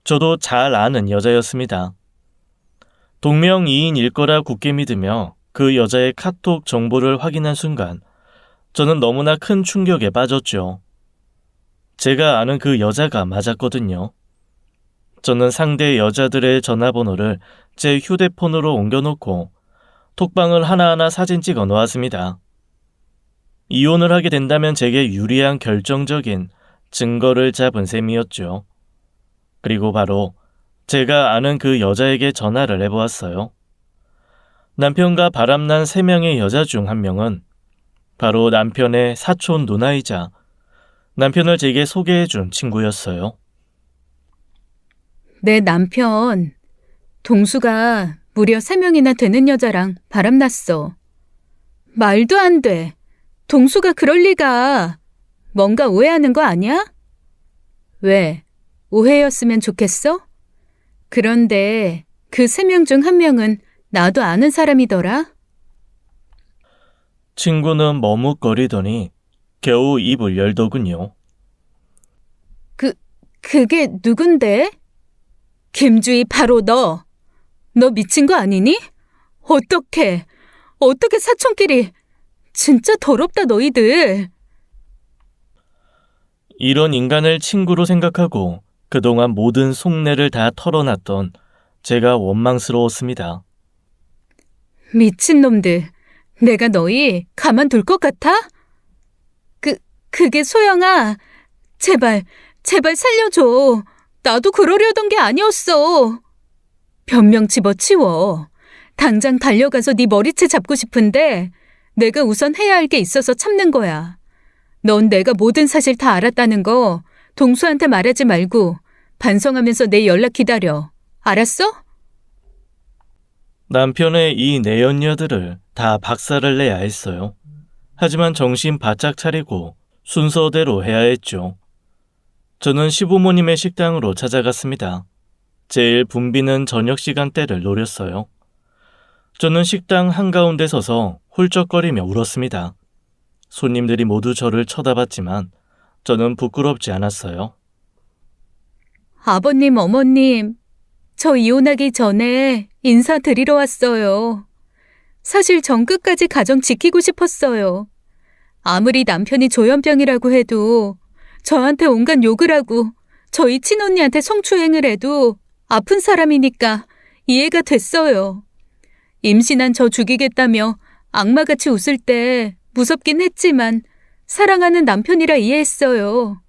저도 잘 아는 여자였습니다. 동명이인일 거라 굳게 믿으며 그 여자의 카톡 정보를 확인한 순간 저는 너무나 큰 충격에 빠졌죠. 제가 아는 그 여자가 맞았거든요. 저는 상대 여자들의 전화번호를 제 휴대폰으로 옮겨놓고 톡방을 하나하나 사진 찍어 놓았습니다. 이혼을 하게 된다면 제게 유리한 결정적인 증거를 잡은 셈이었죠. 그리고 바로 제가 아는 그 여자에게 전화를 해보았어요. 남편과 바람난 3명의 여자 중 한 명은 바로 남편의 사촌 누나이자 남편을 제게 소개해준 친구였어요. 내 남편, 동수가 무려 3명이나 되는 여자랑 바람났어. 말도 안 돼. 동수가 그럴 리가. 뭔가 오해하는 거 아니야? 왜? 오해였으면 좋겠어? 그런데 그 3명 중 한 명은 나도 아는 사람이더라. 친구는 머뭇거리더니 겨우 입을 열더군요. 그게 누군데? 김주희 바로 너. 너 미친 거 아니니? 어떻게 사촌끼리. 진짜 더럽다 너희들. 이런 인간을 친구로 생각하고 그동안 모든 속내를 다 털어놨던 제가 원망스러웠습니다. 미친놈들. 내가 너희 가만둘 것 같아? 그게 소영아. 제발 살려줘. 나도 그러려던 게 아니었어. 변명 집어치워. 당장 달려가서 네 머리채 잡고 싶은데 내가 우선 해야 할 게 있어서 참는 거야. 넌 내가 모든 사실 다 알았다는 거 동수한테 말하지 말고 반성하면서 내 연락 기다려. 알았어? 남편의 이 내연녀들을 다 박살을 내야 했어요. 하지만 정신 바짝 차리고 순서대로 해야 했죠. 저는 시부모님의 식당으로 찾아갔습니다. 제일 붐비는 저녁 시간대를 노렸어요. 저는 식당 한가운데 서서 훌쩍거리며 울었습니다. 손님들이 모두 저를 쳐다봤지만 저는 부끄럽지 않았어요. 아버님, 어머님, 저 이혼하기 전에 인사드리러 왔어요. 사실 전 끝까지 가정 지키고 싶었어요. 아무리 남편이 조현병이라고 해도 저한테 온갖 욕을 하고 저희 친언니한테 성추행을 해도 아픈 사람이니까 이해가 됐어요. 임신한 저 죽이겠다며 악마같이 웃을 때 무섭긴 했지만 사랑하는 남편이라 이해했어요.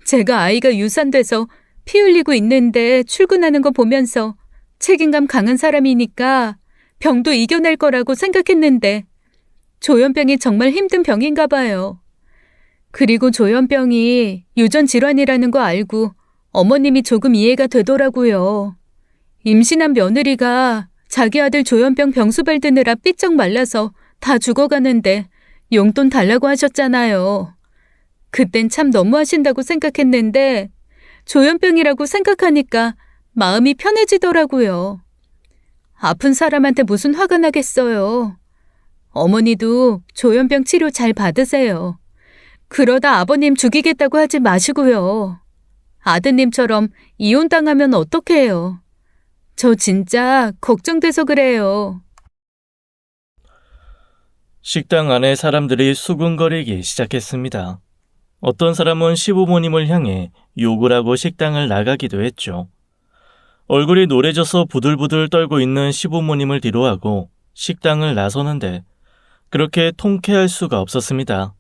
제가 아이가 유산돼서 피 흘리고 있는데 출근하는 거 보면서 책임감 강한 사람이니까 병도 이겨낼 거라고 생각했는데 조현병이 정말 힘든 병인가 봐요. 그리고 조현병이 유전 질환이라는 거 알고 어머님이 조금 이해가 되더라고요. 임신한 며느리가 자기 아들 조현병 병수발 드느라 삐쩍 말라서 다 죽어가는데 용돈 달라고 하셨잖아요. 그땐 참 너무하신다고 생각했는데 조현병이라고 생각하니까 마음이 편해지더라고요. 아픈 사람한테 무슨 화가 나겠어요. 어머니도 조현병 치료 잘 받으세요. 그러다 아버님 죽이겠다고 하지 마시고요. 아드님처럼 이혼당하면 어떡해요. 저 진짜 걱정돼서 그래요. 식당 안에 사람들이 수군거리기 시작했습니다. 어떤 사람은 시부모님을 향해 욕을 하고 식당을 나가기도 했죠. 얼굴이 노래져서 부들부들 떨고 있는 시부모님을 뒤로하고 식당을 나서는데 그렇게 통쾌할 수가 없었습니다.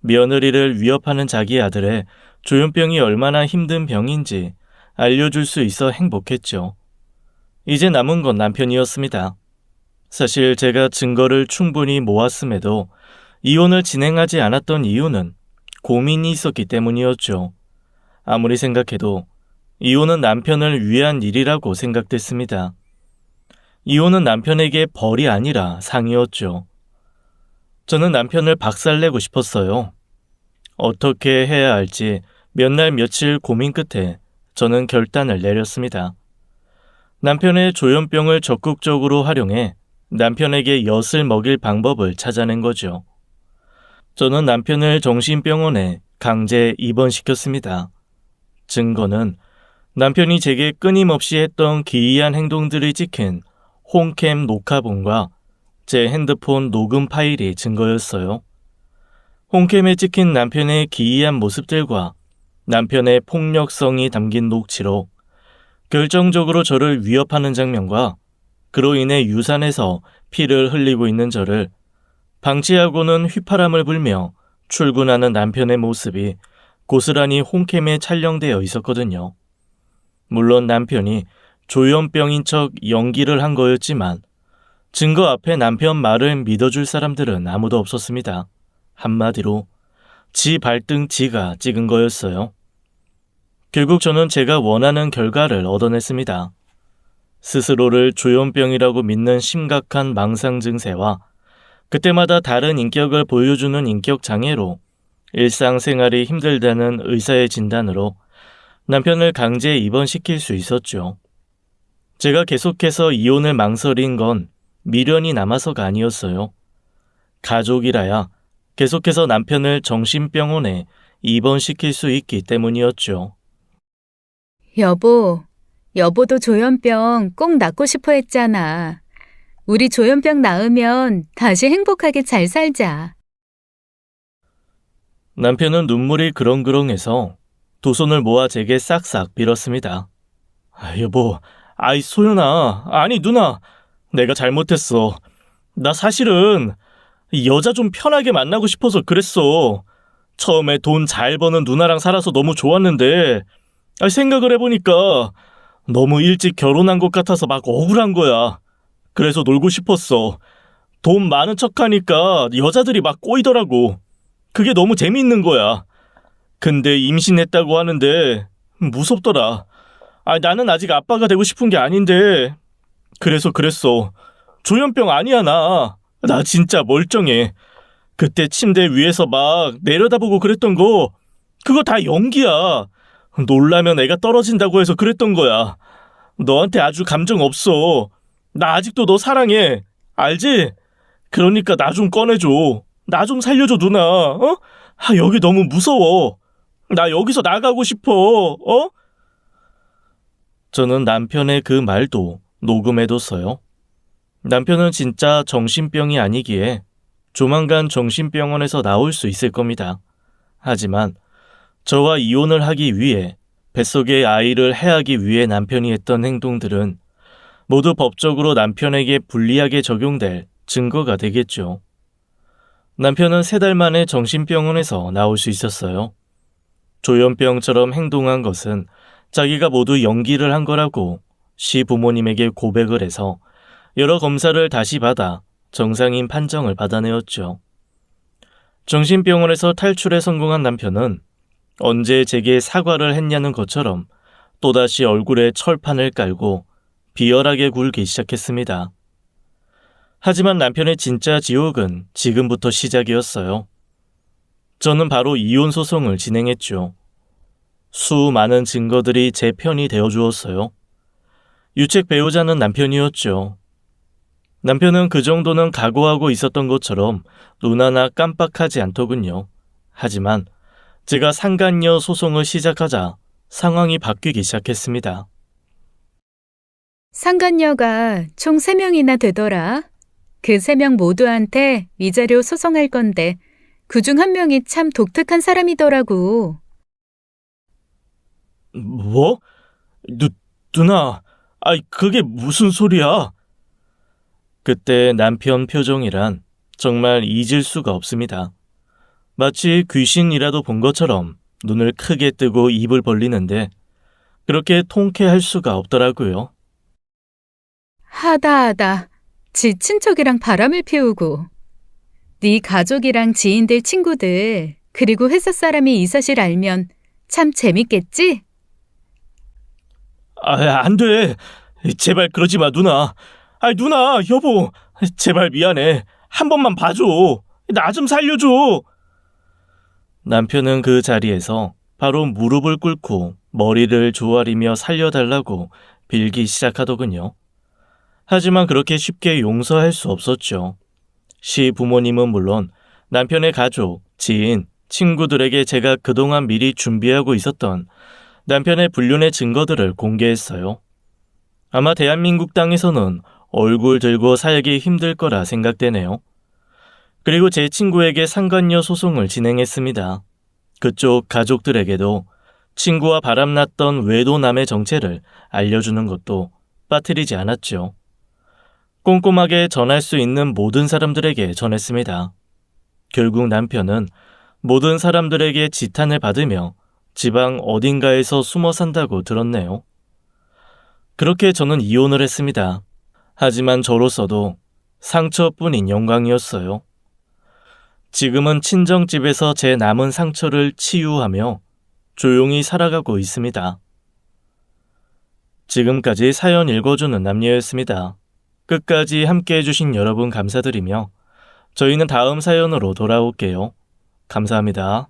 며느리를 위협하는 자기 아들의 조현병이 얼마나 힘든 병인지 알려줄 수 있어 행복했죠. 이제 남은 건 남편이었습니다. 사실 제가 증거를 충분히 모았음에도 이혼을 진행하지 않았던 이유는 고민이 있었기 때문이었죠. 아무리 생각해도 이혼은 남편을 위한 일이라고 생각됐습니다. 이혼은 남편에게 벌이 아니라 상이었죠. 저는 남편을 박살내고 싶었어요. 어떻게 해야 할지 몇 날 며칠 고민 끝에 저는 결단을 내렸습니다. 남편의 조현병을 적극적으로 활용해 남편에게 엿을 먹일 방법을 찾아낸 거죠. 저는 남편을 정신병원에 강제 입원시켰습니다. 증거는 남편이 제게 끊임없이 했던 기이한 행동들이 찍힌 홈캠 녹화본과 제 핸드폰 녹음 파일이 증거였어요. 홈캠에 찍힌 남편의 기이한 모습들과 남편의 폭력성이 담긴 녹취록, 결정적으로 저를 위협하는 장면과 그로 인해 유산에서 피를 흘리고 있는 저를 방치하고는 휘파람을 불며 출근하는 남편의 모습이 고스란히 홈캠에 촬영되어 있었거든요. 물론 남편이 조현병인 척 연기를 한 거였지만 증거 앞에 남편 말을 믿어줄 사람들은 아무도 없었습니다. 한마디로 지 발등 지가 찍은 거였어요. 결국 저는 제가 원하는 결과를 얻어냈습니다. 스스로를 조현병이라고 믿는 심각한 망상 증세와 그때마다 다른 인격을 보여주는 인격 장애로 일상생활이 힘들다는 의사의 진단으로 남편을 강제 입원시킬 수 있었죠. 제가 계속해서 이혼을 망설인 건 미련이 남아서가 아니었어요. 가족이라야 계속해서 남편을 정신병원에 입원시킬 수 있기 때문이었죠. 여보도 조현병 꼭 낫고 싶어 했잖아. 우리 조현병 나으면 다시 행복하게 잘 살자. 남편은 눈물이 그렁그렁해서 두 손을 모아 제게 싹싹 빌었습니다. 여보, 소연아, 아니 누나, 내가 잘못했어. 나 사실은 여자 좀 편하게 만나고 싶어서 그랬어. 처음에 돈 잘 버는 누나랑 살아서 너무 좋았는데 생각을 해보니까 너무 일찍 결혼한 것 같아서 막 억울한 거야. 그래서 놀고 싶었어. 돈 많은 척하니까 여자들이 막 꼬이더라고. 그게 너무 재미있는 거야. 근데 임신했다고 하는데 무섭더라. 나는 아직 아빠가 되고 싶은 게 아닌데. 그래서 그랬어. 조현병 아니야 나. 나 진짜 멀쩡해. 그때 침대 위에서 막 내려다보고 그랬던 거 그거 다 연기야. 놀라면 애가 떨어진다고 해서 그랬던 거야. 너한테 아주 감정 없어. 나 아직도 너 사랑해. 알지? 그러니까 나 좀 꺼내줘. 나 좀 살려줘 누나. 어? 여기 너무 무서워. 나 여기서 나가고 싶어. 저는 남편의 그 말도 녹음해뒀어요. 남편은 진짜 정신병이 아니기에 조만간 정신병원에서 나올 수 있을 겁니다. 하지만 저와 이혼을 하기 위해 뱃속의 아이를 해하기 위해 남편이 했던 행동들은 모두 법적으로 남편에게 불리하게 적용될 증거가 되겠죠. 남편은 3달 만에 정신병원에서 나올 수 있었어요. 조현병처럼 행동한 것은 자기가 모두 연기를 한 거라고 시부모님에게 고백을 해서 여러 검사를 다시 받아 정상인 판정을 받아내었죠. 정신병원에서 탈출에 성공한 남편은 언제 제게 사과를 했냐는 것처럼 또다시 얼굴에 철판을 깔고 비열하게 굴기 시작했습니다. 하지만 남편의 진짜 지옥은 지금부터 시작이었어요. 저는 바로 이혼 소송을 진행했죠. 수많은 증거들이 제 편이 되어주었어요. 유책 배우자는 남편이었죠. 남편은 그 정도는 각오하고 있었던 것처럼 눈 하나 깜빡하지 않더군요. 하지만 제가 상간녀 소송을 시작하자 상황이 바뀌기 시작했습니다. 상간녀가 총 3명이나 되더라. 그 3명 모두한테 위자료 소송할 건데 그중 1명이 참 독특한 사람이더라고. 뭐? 누나, 그게 무슨 소리야? 그때 남편 표정이란 정말 잊을 수가 없습니다. 마치 귀신이라도 본 것처럼 눈을 크게 뜨고 입을 벌리는데 그렇게 통쾌할 수가 없더라고요. 하다. 지 친척이랑 바람을 피우고. 네 가족이랑 지인들 친구들 그리고 회사 사람이 이 사실 알면 참 재밌겠지? 안 돼. 제발 그러지 마, 누나. 누나, 여보. 제발 미안해. 한 번만 봐줘. 나 좀 살려줘. 남편은 그 자리에서 바로 무릎을 꿇고 머리를 조아리며 살려달라고 빌기 시작하더군요. 하지만 그렇게 쉽게 용서할 수 없었죠. 시부모님은 물론 남편의 가족, 지인, 친구들에게 제가 그동안 미리 준비하고 있었던 남편의 불륜의 증거들을 공개했어요. 아마 대한민국 땅에서는 얼굴 들고 살기 힘들 거라 생각되네요. 그리고 제 친구에게 상간녀 소송을 진행했습니다. 그쪽 가족들에게도 친구와 바람났던 외도남의 정체를 알려주는 것도 빠뜨리지 않았죠. 꼼꼼하게 전할 수 있는 모든 사람들에게 전했습니다. 결국 남편은 모든 사람들에게 지탄을 받으며 지방 어딘가에서 숨어 산다고 들었네요. 그렇게 저는 이혼을 했습니다. 하지만 저로서도 상처뿐인 영광이었어요. 지금은 친정집에서 제 남은 상처를 치유하며 조용히 살아가고 있습니다. 지금까지 사연 읽어주는 남녀였습니다. 끝까지 함께 해주신 여러분 감사드리며 저희는 다음 사연으로 돌아올게요. 감사합니다.